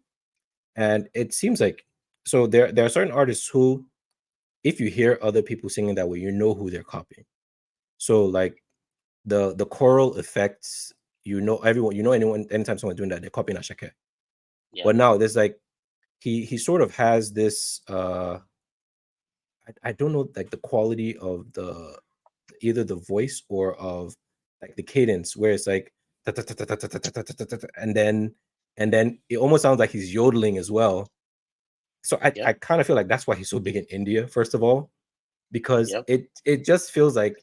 A: and it seems like so there are certain artists who, if you hear other people singing that way, you know who they're copying. So like the choral effects, everyone, anyone, anytime someone's doing that, they're copying Ashake.
B: Yep.
A: But now there's like he sort of has this I don't know, like the quality of the either the voice or of like the cadence where it's like and then it almost sounds like he's yodeling as well. So I
B: Yep.
A: kind of feel like that's why he's so big in India, first of all, because
B: Yep.
A: it just feels like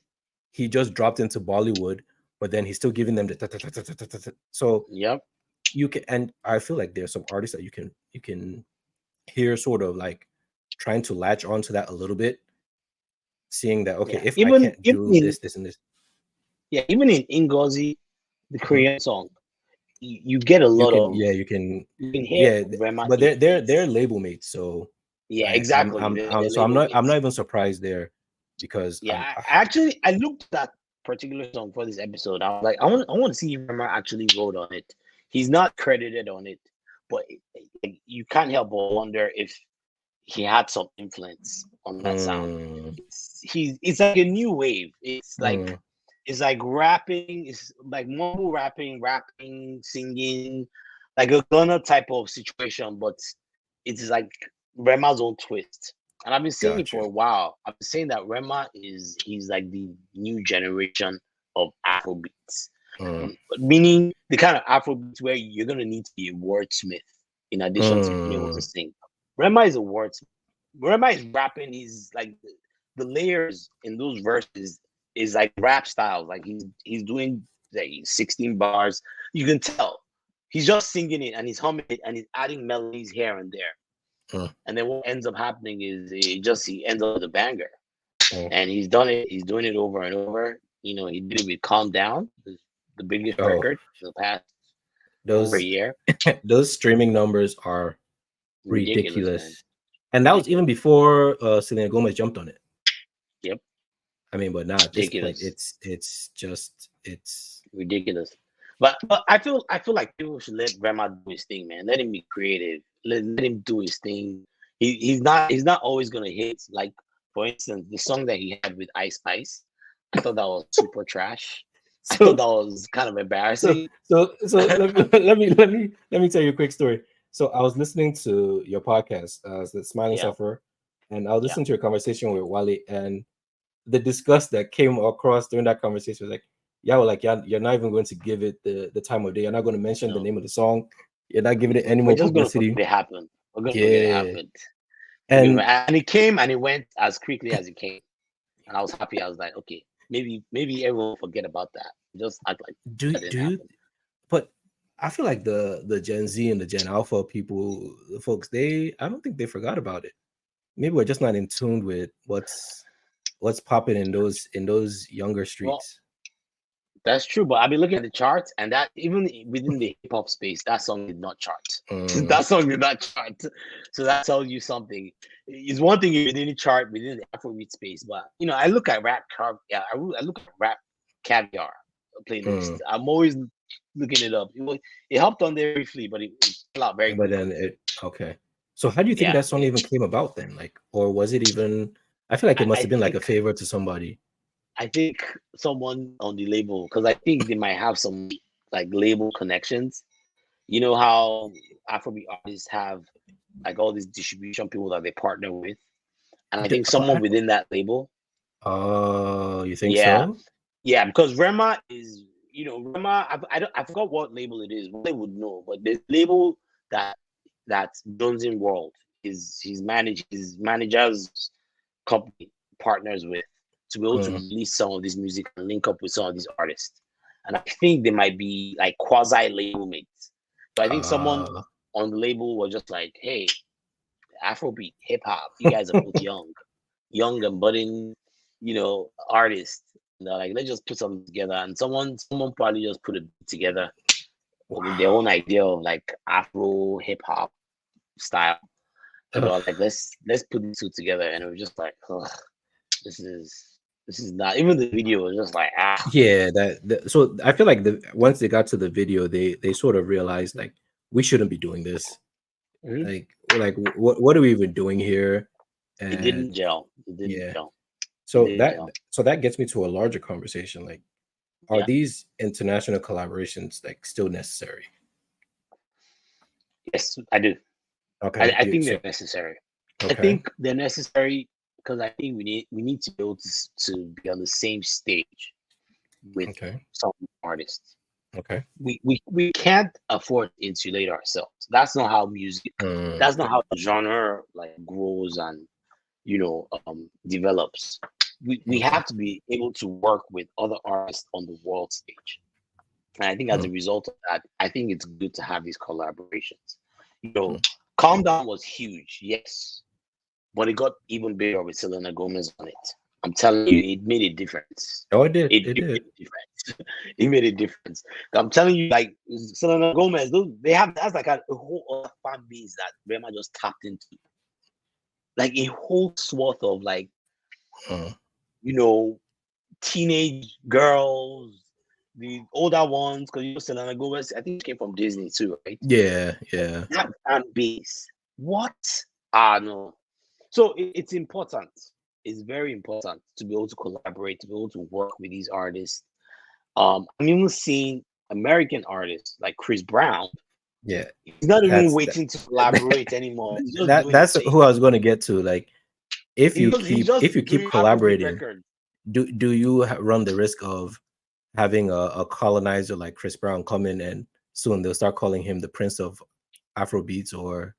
A: he just dropped into Bollywood, but then he's still giving them the so
B: Yep.
A: you can, and I feel like there's some artists that you can hear sort of like trying to latch onto that a little bit, seeing that okay,
B: Yeah.
A: if I
B: Even
A: can't
B: even
A: do
B: in,
A: this and this,
B: yeah, even in Ngozi, the
A: mhm,
B: Korean song, you get a
A: you
B: lot
A: can,
B: of,
A: yeah, you can,
B: you can hear
A: yeah,
B: Rema
A: but they're
B: influence.
A: label mates, so
B: Yeah, exactly.
A: I'm
B: They're
A: so I'm
B: label
A: not
B: mates.
A: even surprised there because
B: Yeah, I looked at that particular song for this episode. I was like, I want to see if Rema actually wrote on it. He's not credited on it, but you can't help but wonder if he had some influence on that sound.
A: mm,
B: It's like a new wave.
A: mm,
B: It's like rapping. It's like mumble rapping, singing, like a Ghana type of situation, but it's like Rema's own twist. And I've been saying it
A: got
B: for
A: you.
B: a while. I've been saying that he's like the new generation of Afrobeats.
A: Mm,
B: Meaning the kind of Afrobeats where you're gonna need to be a wordsmith in addition to being able to
A: mm,
B: sing. Rema is a wordsmith. Rema is rapping. He's like the layers in those verses is like rap styles. Like he's doing like 16 bars. You can tell he's just singing it and he's humming it and he's adding melodies here and there.
A: mm,
B: And then what ends up happening is he ends up with a banger.
A: mm.
B: And he's done it. He's doing it over and over. He did it with "Calm Down," the biggest
A: Oh,
B: record in the past over a
A: those
B: year.
A: those streaming numbers are
B: Ridiculous, man.
A: ridiculous, and that was even
B: Ridiculous.
A: before Selena Gomez jumped on it.
B: Yep.
A: I mean, but now at this point,
B: Ridiculous.
A: it's just it's
B: Ridiculous. But I feel like people should let Rema do his thing, man. Let him be creative. Let him do his thing. He's not always gonna hit. Like for instance, the song that he had with Ice Ice, I thought that was super trash. I thought
A: so
B: that was kind of
A: so
B: embarrassing.
A: so let me tell you a quick story. So I was listening to your podcast, the Smiling
B: Yeah,
A: Sufferer, and I was
B: yeah.
A: listening to your conversation with Wally, and the disgust that came across during that conversation was like, yeah, well, like you're not even going to give it the time of day. You're not going to mention the
B: No,
A: name of the song. You're not giving it any
B: we're
A: more
B: just gonna forget
A: publicity.
B: it happened. We're gonna forget it
A: Yeah,
B: happened.
A: and
B: And it came and it went as quickly as it came. And I was happy. I was like, okay, maybe everyone will forget about that. Just act like that
A: do
B: didn't
A: you?
B: happen.
A: But I feel like the Gen Z and the Gen Alpha people, the folks, I don't think they forgot about it. Maybe we're just not in tune with what's popping in those younger
B: Well,
A: streets.
B: that's true, but I've been looking at the charts, and that even within the hip hop space, that song did not chart.
A: Mm,
B: That song did not chart. So that tells you something. It's one thing if it didn't chart within the Afrobeat space, but I look at yeah, I look at rap caviar playlist.
A: mm.
B: I'm always looking it up. It helped on there briefly, but it fell out very
A: But then
B: quickly.
A: it okay. So how do you think
B: Yeah,
A: that song even came about then? Like, or was it even? I feel like it must
B: I
A: have been like
B: think
A: a favor to somebody.
B: I think someone on the label, because I think they might have some like label connections. You know how Afrobeat artists have like all these distribution people that they partner with, and I think someone within that label,
A: Oh, you think
B: yeah,
A: so?
B: yeah, because Rema is, Rema. I forgot what label it is. They would know, but the label that Jones in World is his manager's company partners with to be able to
A: Mm.
B: release some of this music and link up with some of these artists. And I think they might be like quasi label mates. So I think someone
A: Uh,
B: on the label was just like, hey, Afrobeat, hip hop, you guys are both young and budding, artists. And they're like, let's just put something together. And someone probably just put it together with their own
A: wow.
B: idea of like Afro hip hop style. And
A: Ugh.
B: they're like, let's put these two together. And it was just like, oh, this is This is not even the video was just like
A: Yeah, so I feel like once they got to the video, they sort of realized like we shouldn't be doing this.
B: mhm.
A: Like what are we even doing here?
B: It
A: And
B: didn't gel. It didn't
A: yeah,
B: gel. It
A: so
B: didn't
A: that
B: gel.
A: so that gets me to a larger conversation. Like, are
B: Yeah.
A: these international collaborations like still necessary?
B: Yes, I do.
A: Okay,
B: I think
A: so
B: they're necessary. I
A: okay,
B: think they're necessary because I think we need to be able to be on the same stage with
A: okay,
B: some artists.
A: okay.
B: We can't afford to insulate ourselves. That's not how music.
A: Mm,
B: That's not how the genre like grows and develops. We
A: okay.
B: have to be able to work with other artists on the world stage. And I think as a
A: Mm,
B: result of that, I think it's good to have these collaborations. You know,
A: mm.
B: Calm Down was huge, yes, but it got even bigger with Selena Gomez on it. I'm telling you, it made a difference.
A: Oh, it did.
B: It
A: It
B: made
A: did.
B: a difference. It made a difference. I'm telling you, like Selena Gomez, they have that's like a whole other fan base that Rema just tapped into. Like a whole swath of like,
A: Mm.
B: you know, teenage girls, the older ones, because Selena Gomez, I think she came from Disney too, right?
A: Yeah, yeah.
B: That fan base. What? Ah, no. So it's important. It's very important to be able to collaborate, to be able to work with these artists. I'm even seeing American artists like Chris Brown.
A: Yeah,
B: He's not even
A: that's that,
B: waiting to collaborate anymore. He's just doing his
A: that's
B: thing.
A: who I was going to get to. Like,
B: He's just
A: if you keep
B: doing Afrobeat
A: collaborating,
B: records.
A: do you run the risk of having a colonizer like Chris Brown come in and soon they'll start calling him the Prince of Afrobeats, or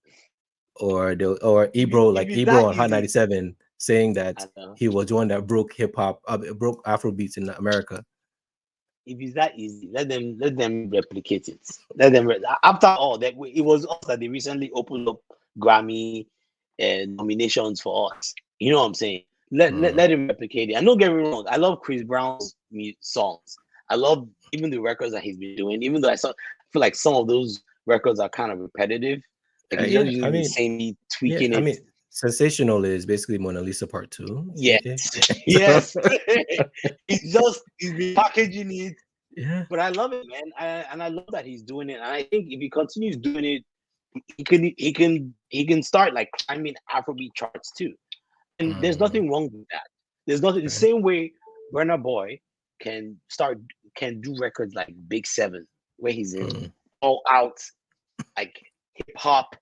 A: Ebro,
B: If
A: like
B: it's
A: Ebro
B: that
A: on Hot
B: easy,
A: 97 saying that
B: I know.
A: he was the one that broke hip hop, broke Afrobeats in America.
B: If it's that easy, let them replicate it. Let them. After all, that it was us that they recently opened up Grammy nominations for us. You know what I'm saying?
A: Mm,
B: Let him replicate it. And don't get me wrong, I love Chris Brown's songs. I love even the records that he's been doing. Even though I feel like some of those records are kind of repetitive. Like he's just
A: yeah,
B: using the same beat,
A: yeah,
B: tweaking
A: I
B: it.
A: mean, Sensational is basically Mona Lisa Part Two.
B: Yes,
A: So,
B: yes. He's been packaging it.
A: yeah.
B: But I love it, man. And I love that he's doing it. And I think if he continues doing it, he can start like climbing Afrobeat charts too. And there's
A: Mm,
B: nothing wrong with that. There's nothing the
A: okay.
B: same way Burna Boy can start can do records like Big Seven, where he's in
A: Mm,
B: all out like hip hop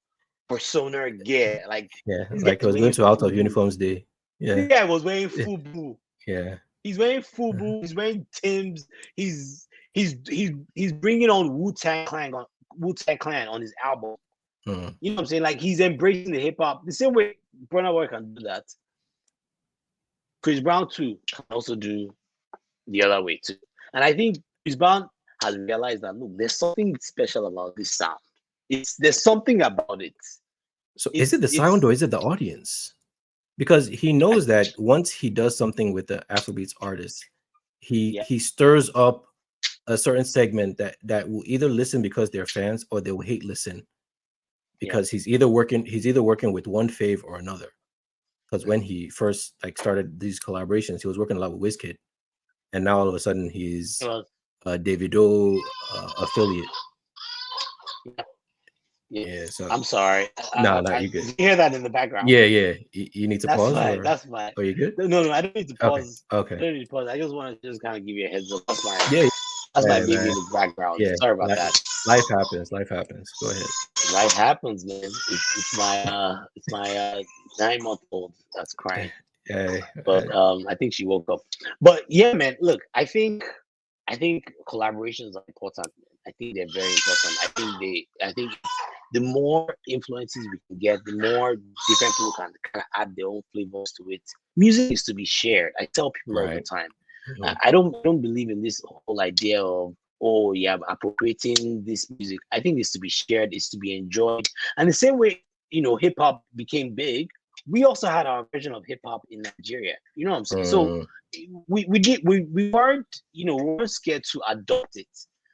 B: persona gear. Like
A: yeah,
B: this
A: like I
B: guy's
A: was going
B: wearing
A: to Out of
B: FUBU.
A: Uniforms Day.
B: This
A: Yeah,
B: guy was wearing FUBU.
A: yeah.
B: He's wearing
A: Uh-huh.
B: FUBU. He's wearing Tim's. He's bringing on Wu Tang Clan on his album.
A: Mm,
B: You know what I'm saying? Like he's embracing the hip hop the same way Burna Boy can do that. Chris Brown too can also do the other way too. And I think Chris Brown has realized that look, there's something special about this sound. There's something about it.
A: so is it the sound
B: It's
A: or is it the audience? Because he knows that once he does something with the Afrobeats artist,
B: yeah,
A: he stirs up a certain segment that will either listen because they're fans or they will hate listen
B: yeah.
A: because he's either working with one fave or another. Because when he first like started these collaborations, he was working a lot with Wizkid, and now all of a sudden he's
B: Well,
A: a Davido affiliate.
B: yeah, yeah.
A: Yeah, so
B: I'm sorry.
A: no, no, you good.
B: You hear that in the background?
A: Yeah, yeah. You need to
B: That's
A: pause
B: fine.
A: or
B: That's fine.
A: are you good?
B: No, I don't need to
A: Okay,
B: pause. I
A: okay.
B: don't need to pause. I just want to just kind of give you a heads up.
A: Yeah,
B: That's my
A: yeah,
B: baby in
A: man.
B: the background.
A: Yeah,
B: Sorry about that.
A: life happens. Life happens. Go ahead.
B: Life happens, man. It's my 9 month old that's crying.
A: Yeah,
B: But I think she woke up. But yeah, man. Look, I think collaborations are important. I think they're very important. I think the more influences we can get, the more different people can kind of add their own flavors to it. Music is to be shared. I tell people all the
A: right.
B: time.
A: Mhm.
B: I don't believe in this whole idea of oh yeah appropriating this music. I think it's to be shared, it's to be enjoyed. And the same way hip hop became big, we also had our version of hip hop in Nigeria. You know what I'm saying? So
A: Mm,
B: we weren't we weren't scared to adopt it.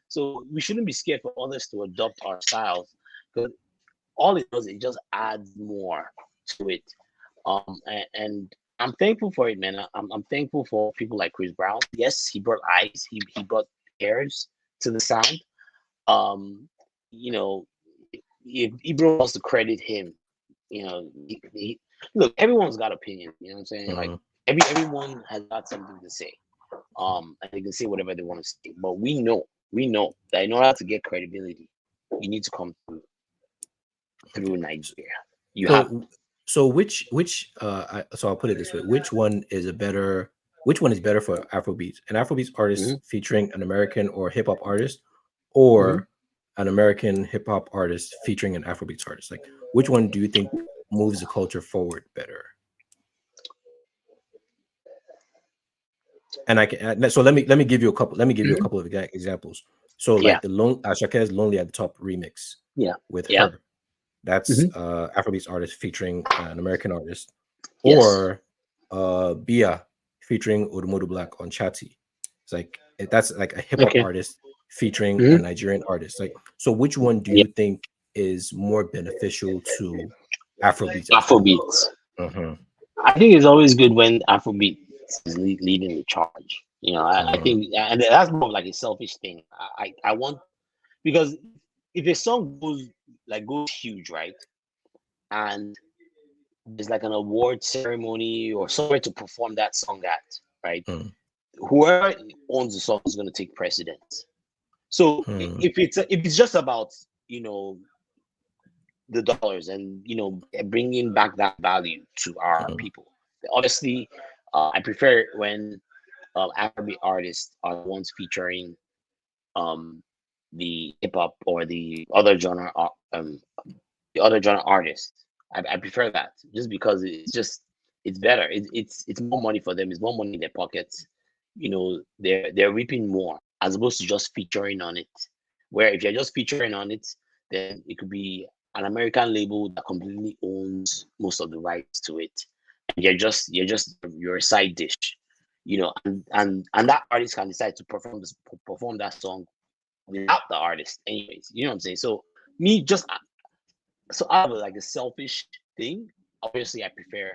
B: So we shouldn't be scared for others to adopt our styles because all it does it just adds more to it. And I'm thankful for it, man. I'm thankful for people like Chris Brown. Yes, he brought eyes. He brought ears to the sound. Um, you know, if Ebro wants to credit him, look, everyone's got opinion. You know what I'm saying? Like
A: Mhm.
B: everyone has got something to say. And they can say whatever they want to say. But we know that in order to get credibility, you need to come through Nigeria. You have
A: So so so I'll put it this way: which one is better for Afrobeats? An Afrobeats
B: to.
A: artist featuring an American or hip hop artist,
B: Hmm.
A: or an American hip hop artist featuring an Afrobeats artist? Like, which one do you think moves the culture forward better? And so let me give you a couple. Let me give you a
B: Hmm.
A: couple of examples. So
B: Yeah,
A: like the Shake's "Lonely at the Top" remix
B: yeah,
A: with
B: yeah.
A: her. That's
B: Hmm.
A: Afrobeats artist featuring an American artist,
B: Yes.
A: or Bia featuring Odumodu Black on Chatty. That's like a hip hop
B: Okay.
A: artist featuring a
B: Hmm.
A: Nigerian artist. Like, so which one do
B: Yeah.
A: you think is more beneficial to Afrobeats as a whole?
B: Afrobeats.
A: Hmm.
B: I think it's always good when Afrobeat is leading the charge. I
A: Hmm.
B: think, and that's more of like a selfish thing. I want, because if a song goes huge, right, and there's like an award ceremony or somewhere to perform that song at, right,
A: Hmm.
B: whoever owns the song is going to take precedence. So
A: Hmm.
B: if it's just about the dollars and bringing back that value to our
A: Hmm.
B: people, honestly, I prefer when Afrobeat artists are the ones featuring um the hip hop or the other genre artists. I prefer that just because it's better. It's more money for them. It's more money in their pockets. They're reaping more as opposed to just featuring on it. Where if you're just featuring on it, then it could be an American label that completely owns most of the rights to it, and you're a side dish. And that artist can decide to perform that song without the artist, anyways. You know what I'm saying? So me just so out of like a selfish thing, obviously I prefer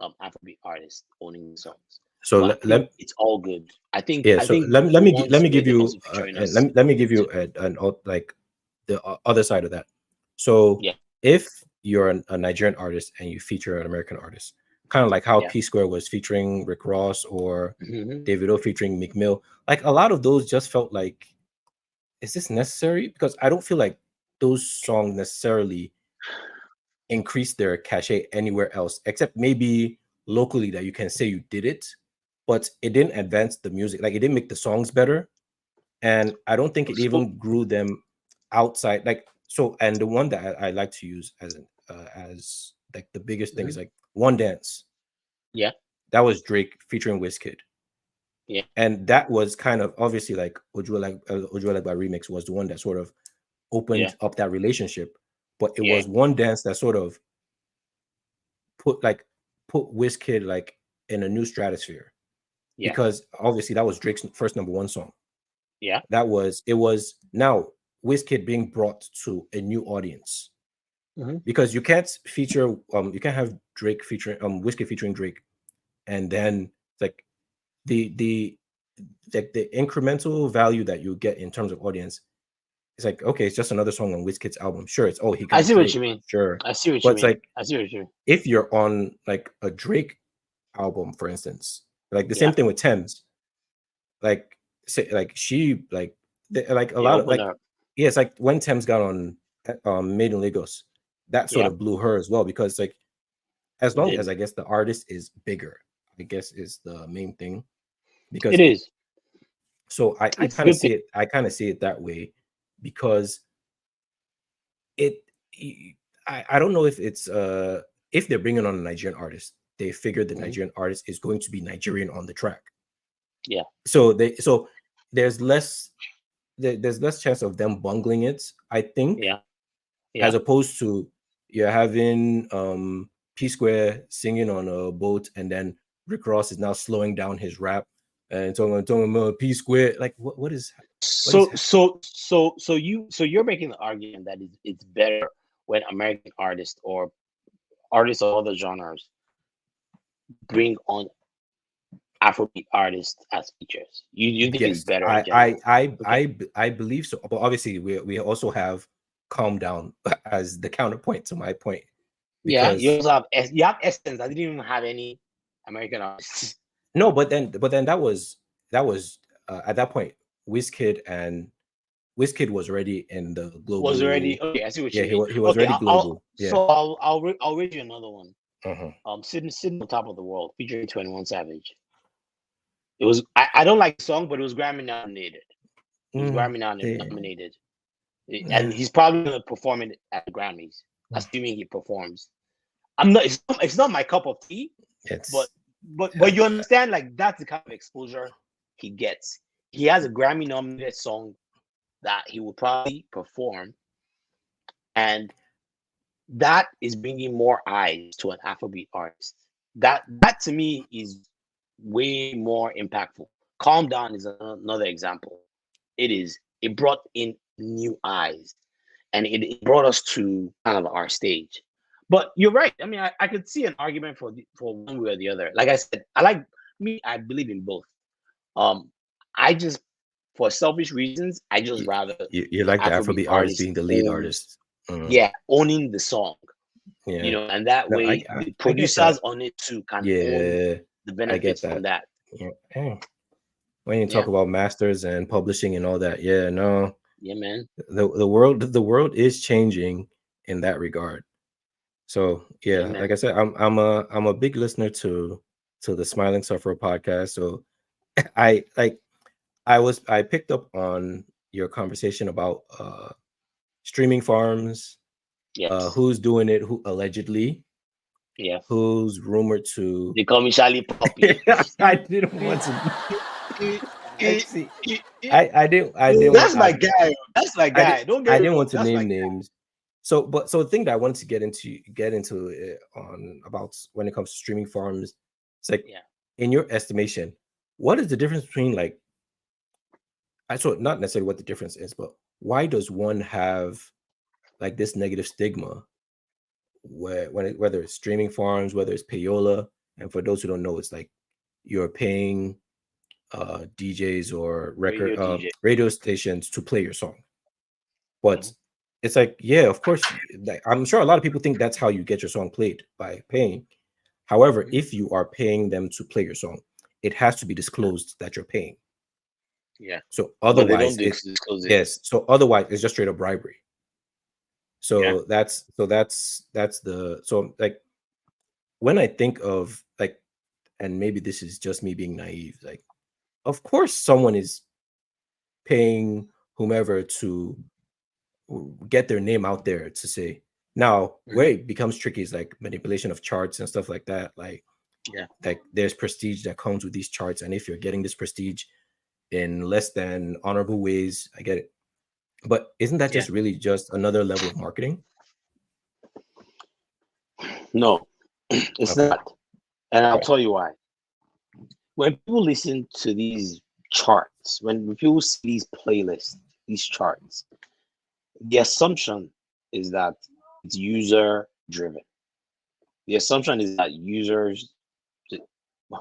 B: Afrobeat artists owning the songs.
A: So
B: But I think
A: let
B: it's all good. I think
A: Yeah,
B: I
A: so
B: think
A: let
B: the
A: me
B: ones
A: let me
B: where
A: give
B: they're
A: you
B: also featuring
A: and
B: us
A: let me give
B: need
A: you
B: to.
A: like the other side of that. So
B: Yeah,
A: if you're a Nigerian artist and you feature an American artist, kind of like how
B: yeah.
A: P Square was featuring Rick Ross or
B: Hmm.
A: Davido featuring Meek Mill, like a lot of those just felt like, is this necessary? Because I don't feel like those songs necessarily increase their cachet anywhere else, except maybe locally that you can say you did it, but it didn't advance the music. Like, it didn't make the songs better, and I don't think it
B: So
A: even grew them outside. Like, so, and the one that I like to use as like the biggest thing is
B: mhm.
A: like One Dance.
B: Yeah,
A: That was Drake featuring Wizkid,
B: yeah,
A: and that was kind of obviously like Ojua like by remix was the one that sort of
B: yeah,
A: opened up that relationship, but it
B: yeah,
A: was One Dance that sort of put like put Wizkid like in a new stratosphere,
B: yeah,
A: because obviously that was Drake's first number one song.
B: yeah.
A: It was now Wizkid being brought to a new audience,
B: Hmm.
A: because you can't have Drake featuring Wizkid featuring Drake, and then like the the incremental value that you get in terms of audience, it's like, okay, it's just another song on Wizkid's album. Sure, it's, oh, he
B: I
A: got
B: see what
A: Drake,
B: you mean.
A: sure,
B: I see what
A: but
B: you
A: it's
B: mean.
A: like,
B: I see what you mean.
A: if you're on like a Drake album, for instance, like the same
B: Yeah,
A: thing with Thames, like say like she like like a
B: it
A: lot of
B: opened
A: like,
B: up.
A: yeah, it's like when Thames got on Made in Lagos, that sort
B: Yeah,
A: of blew her as well, because like, as
B: it
A: long
B: did.
A: as I guess the artist is bigger, I guess is the main thing,
B: It
A: because
B: is.
A: so I
B: It's a
A: kind of
B: good thing.
A: see it that way, because it I don't know if it's if they're bringing on a Nigerian artist, they figure the
B: Hmm.
A: Nigerian artist is going to be Nigerian on the track,
B: Yeah,
A: so there's less there's less chance of them bungling it, I think,
B: yeah,
A: as
B: yeah.
A: opposed to you're having P Square singing on a boat, and then Rick Ross is now slowing down his rap and talking about P Square. Like, what is
B: So so so so you're making the argument that it's better when American artists or artists of other genres bring on Afrobeat artists as features? You think it's
A: Yes,
B: better in general? Okay.
A: I believe so. But obviously, we also have Calm Down as the counterpoint to my point,
B: Yeah, you
A: because
B: also have you have Essence. I didn't even have any American artists.
A: no, but then that was at that point, Wizkid and Wizkid was already in the
B: Was already
A: global.
B: okay. I see what
A: Yeah,
B: you mean.
A: he was
B: Okay,
A: already global. Yeah.
B: I'll read you another one.
A: Uh-huh.
B: Sitting on top of the world featuring 21 Savage. It was I don't like the song, but it was Grammy nominated. It was Grammy
A: Yeah.
B: nominated, and
A: Yeah.
B: he's probably gonna perform it at the Grammys, assuming he performs. I'm not. It's not my cup of tea, but
A: It's
B: but you understand, like that's the kind of exposure he gets. He has a Grammy nominated song that he will probably perform, and that is bringing more eyes to an Afrobeat artist. That to me is way more impactful. Calm Down is another example. It brought in new eyes, and it brought us to kind of our stage. But you're right. I mean, I could see an argument for one way or the other. Like I said, I believe in both. Um, I just, for selfish reasons, I just
A: you,
B: rather
A: you
B: the
A: like the
B: Afrobeat
A: Afrobeat artist
B: artist
A: being the lead
B: own,
A: artist. Mm,
B: yeah, owning the song,
A: yeah.
B: and that
A: No,
B: way the
A: I get that.
B: producers on it too can own
A: Yeah,
B: the
A: I get
B: benefits from
A: that.
B: that.
A: Yeah. Yeah. When you talk
B: Yeah,
A: about masters and publishing and all that, yeah, no,
B: yeah, man.
A: the world is changing in that regard. So
B: Yeah,
A: yeah, like
B: man.
A: I said, I'm a big listener to the Smiling Sufferer podcast. So I like I picked up on your conversation about streaming farms,
B: Yes,
A: who's doing it, who allegedly,
B: yes.
A: who's rumored to.
B: They call me Charlie Poppy.
A: I didn't want to. I see. I didn't
B: That's my guy. That's my
A: I did
B: guy. Don't
A: I
B: get me
A: didn't want
B: wrong.
A: to
B: That's my
A: name
B: guy.
A: names. So the thing that I wanted to get into on about when it comes to streaming farms, it's like,
B: Yeah.
A: in your estimation, what is the difference between, like, I so not necessarily what the difference is, but why does one have like this negative stigma whether it's streaming farms, whether it's payola, and for those who don't know, it's like you're paying DJs or
B: Radio
A: record
B: DJ.
A: radio stations to play your song. But
B: Mhm,
A: it's like, yeah, of course, like, I'm sure a lot of people think that's how you get your song played, by paying. However,
B: mhm.
A: if you are paying them to play your song, it has to be
B: Yeah.
A: disclosed that you're paying.
B: Yeah.
A: So
B: But they don't
A: otherwise,
B: disclose it.
A: yes. So otherwise, it's just straight up bribery.
B: Yeah.
A: That's the so like when I think of, like, and maybe this is just me being naive, like, of course someone is paying whomever to get their name out there to say. Now, where
B: Mhm.
A: it becomes tricky is like manipulation of charts and stuff like that.
B: Yeah.
A: Like there's prestige that comes with these charts, and if you're getting this prestige in less than honorable ways, I get it. But isn't that
B: Yeah.
A: just really just another level of marketing?
B: No, it's
A: Okay,
B: not. And I'll
A: right.
B: tell you why. When people listen to these charts, when people see these playlists, these charts, the assumption is that it's user driven. The assumption is that users,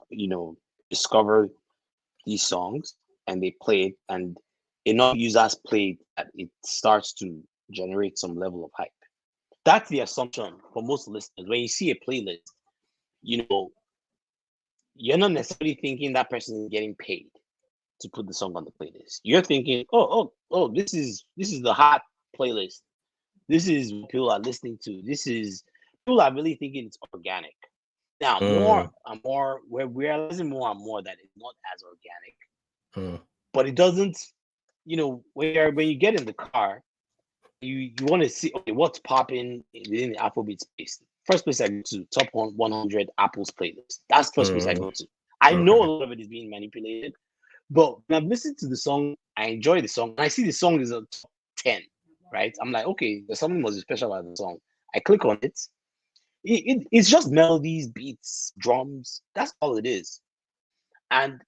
B: you know, discover these songs and they play it, and enough users play it that it starts to generate some level of hype. That's the assumption for most listeners. When you see a playlist, you know, you're not necessarily thinking that person is getting paid to put the song on the playlist. You're thinking, oh, this is the hot playlist. This is what people are listening to. This is people are really thinking it's organic. Now, more
A: Mm,
B: and more, we're realizing more and more that it's not as organic,
A: mm,
B: but it doesn't. When you get in the car, you want to see, okay, what's popping within the Afrobeat space. First place I go to, top 100 Apple's playlist. That's the first place I
A: mm,
B: go to. I know a
A: okay.
B: lot of it is being manipulated, but when I've listened to the song, I enjoy the song. And I see the song is a top 10, right? I'm like, okay, there's something most special about the song. I click on it. It's just melodies, beats, drums. That's all it is. And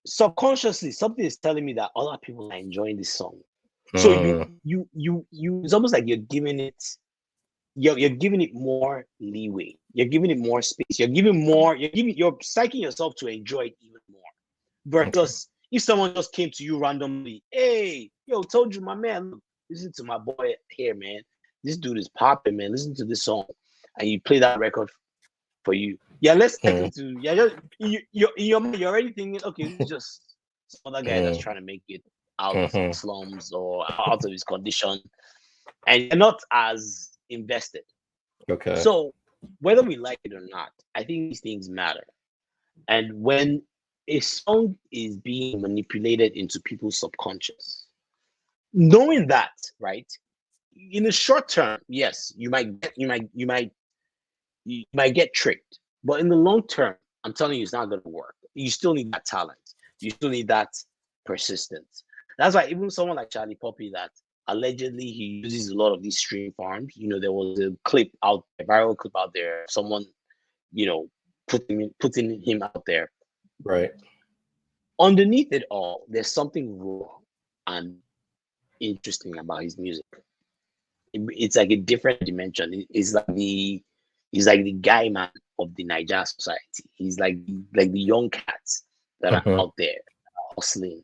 B: subconsciously, something is telling me that other people are enjoying this song. So
A: Mm,
B: it's almost like you're giving it. you're giving it more leeway. You're giving it more space. You're psyching yourself to enjoy it even more.
A: Okay.
B: Versus if someone just came to you randomly, hey, yo, told you, my man, look, listen to my boy here, man. This dude is popping, man. Listen to this song, and you play that record for you. Yeah, less likely
A: Mm,
B: to. Yeah, just, you're in your mind, you're already thinking, okay, this is just some other guy that's
A: mm,
B: trying to make it out of
A: mhm.
B: slums or out of his condition, and you're not as invested.
A: Okay.
B: So whether we like it or not, I think these things matter. And when a song is being manipulated into people's subconscious, knowing that, right? In the short term, yes, you might get tricked. But in the long term, I'm telling you, it's not going to work. You still need that talent. You still need that persistence. That's why even someone like Charlie Poppy, that allegedly he uses a lot of these stream farms. There was a clip out, a viral clip out there, someone, you know, putting him out there.
A: Right.
B: Underneath it all, there's something raw and interesting about his music. It's like a different dimension. He's like the guy man of the Niger society. He's like the young cats that are
A: Mhm,
B: out there hustling.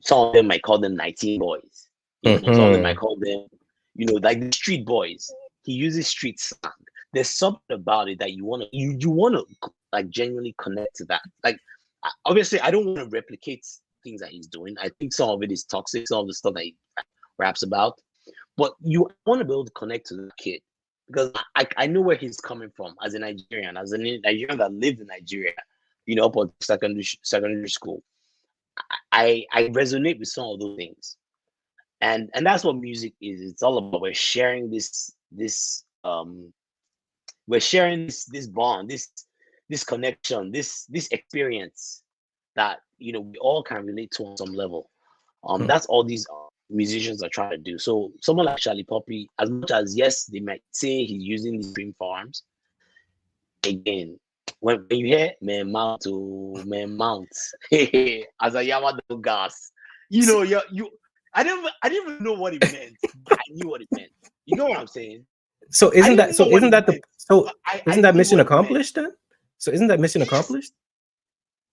B: Some of them might call them 19 boys. Some of them might
A: mhm.
B: call them, like the street boys. He uses street slang. There's something about it that you wanna like genuinely connect to that. Like, obviously, I don't want to replicate things that he's doing. I think some of it is toxic. Some of the stuff that he raps about, but you want to be able to connect to the kid because I know where he's coming from as a Nigerian, as a Nigerian that lived in Nigeria, up until secondary school. I resonate with some of those things, and that's what music is. It's all about we're sharing this bond, this connection, this experience that we all can relate to on some level.
A: Hmm.
B: That's all these musicians are trying to do. So someone like Charlie Poppy, as much as yes, they might say he's using these dream farms, again, when you hear man mount as a Yamado gas, you I didn't even know what it meant, but I knew what it meant. You know what I'm saying?
A: So
B: I
A: isn't
B: didn't
A: that
B: even know what it meant,
A: so
B: but I
A: isn't that
B: knew
A: mission
B: what it meant.
A: accomplished then? So isn't that mission
B: Yes,
A: accomplished?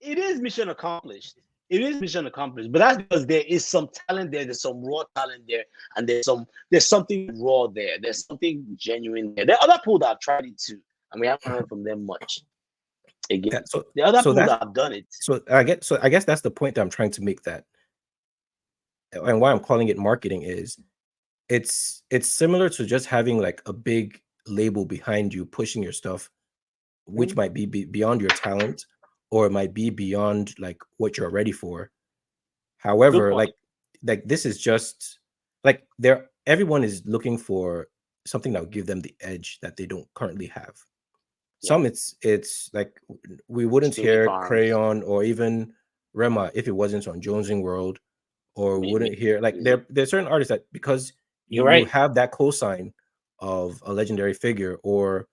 B: it is mission accomplished. It is mission accomplished, but that's because there is some talent there. There's some raw talent there, and there's something raw there. There's something genuine there. There are other people that have tried it too, and we haven't heard from them much.
A: Yeah,
B: Again,
A: so
B: there are other
A: so
B: people
A: that's
B: that have done it.
A: I guess that's the point that I'm trying to make, that and why I'm calling it marketing is it's similar to just having like a big label behind you pushing your stuff, which
B: Mhm.
A: might be beyond your talent, or it might be beyond like what you're ready for.
B: Good
A: However,
B: point.
A: like this is just like there everyone is looking for something that will give them the edge that they don't currently have.
B: Yeah,
A: Some it's like we wouldn't
B: streaming
A: hear
B: farms.
A: Crayon or even Rema if it wasn't on Jonesing World, or
B: Me
A: wouldn't hear like
B: easy.
A: there's certain artists that because
B: You're
A: you
B: right.
A: have that cosign of a legendary figure, or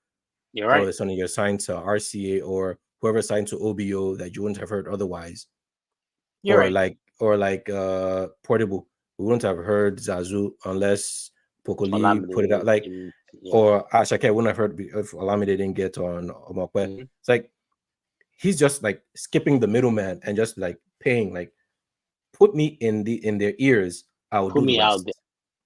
B: You're
A: all of
B: right.
A: a sudden you're signed to RCA or whoever signed to OBO that you wouldn't have heard otherwise,
B: You're right.
A: or like Portable, we wouldn't have heard Zazu unless Pokoli put it out,
B: Olamide,
A: like,
B: yeah.
A: or Ashake wouldn't have heard if Olamide didn't get on Omokwe.
B: Mhm.
A: It's like he's just like skipping the middleman and just like paying, like, put me in their ears, I'll
B: Put
A: do the
B: me out there.
A: rest.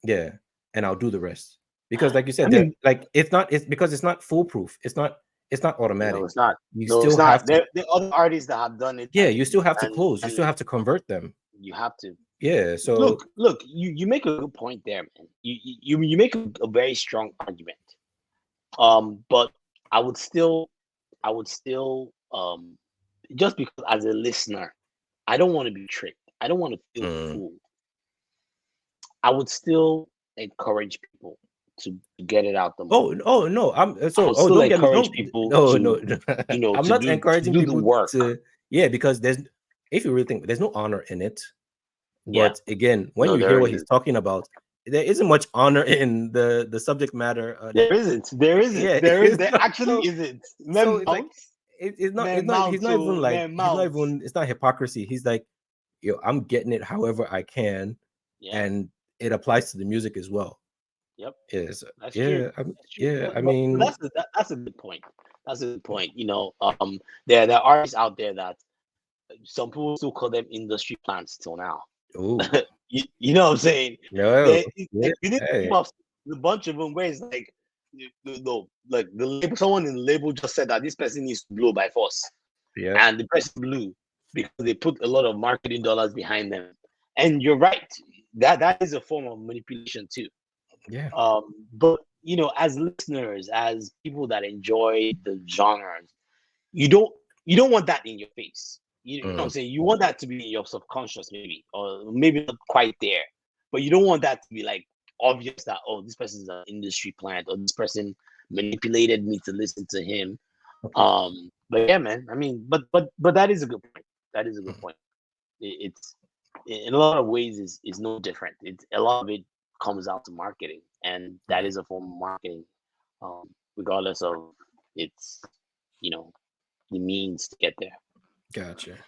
A: Yeah, and I'll do the rest. Because like you
B: I
A: said, they're
B: mean,
A: like it's because it's not foolproof. It's not
B: no,
A: automatic.
B: it's not.
A: You
B: No, it's
A: still
B: not.
A: have to,
B: There are other artists that have done it,
A: yeah, you still have to
B: and
A: close. You still have to convert them.
B: you have to.
A: Yeah. So
B: Look. You make a good point there, man. You make a very strong argument. But I would still, just because as a listener, I don't want to be tricked. I don't want to feel
A: mm.
B: fooled. I would still encourage people to get it out the mud.
A: Oh no,
B: I would still
A: don't get me,
B: encourage
A: don't
B: people
A: no no
B: to,
A: no. I'm
B: to
A: not
B: to
A: encouraging
B: do the
A: people
B: work.
A: to, yeah, because there's, if you really think, there's no honor in it.
B: Yeah.
A: But again, when
B: No,
A: you hear
B: there
A: what he's
B: isn't.
A: talking about, there isn't much honor in the subject matter.
B: There isn't. There isn't.
A: Yeah,
B: There is.
A: it's
B: There
A: not,
B: actually isn't.
A: so
B: Men
A: it's like
B: mount.
A: it's
B: Men
A: not he's
B: mount.
A: not even
B: Oh,
A: like
B: men
A: he's not
B: mount.
A: even it's not hypocrisy. He's like, yo, I'm getting it however I can,
B: Yeah.
A: and it applies to the music as well.
B: Yep.
A: Is
B: That's true.
A: yeah,
B: That's true.
A: yeah. I
B: But
A: mean,
B: that's a good point. That's a good point. There are artists out there that some people still call them industry plants till now.
A: oh
B: You know what I'm saying?
A: no,
B: They
A: yeah,
B: you need to
A: hey,
B: name off a bunch of them where it's like no, like the label, someone in the label just said that this person needs to blow by force,
A: yeah,
B: and the person blew because they put a lot of marketing dollars behind them. And you're right, that is a form of manipulation too.
A: yeah,
B: But as listeners, as people that enjoy the genres, you don't you don't want that in your face. You know what I'm
A: mm,
B: saying? You want that to be in your subconscious, maybe, or maybe not quite there, but you don't want that to be like obvious that, oh, this person is an industry plant, or this person manipulated me to listen to him. But yeah, man. I mean, but that is a good point. That is a good
A: mm,
B: point. It's in a lot of ways is no different. It's a lot of it comes down to marketing, and that
A: mm,
B: is a form of marketing, regardless of its you know the means to get there.
A: gotcha.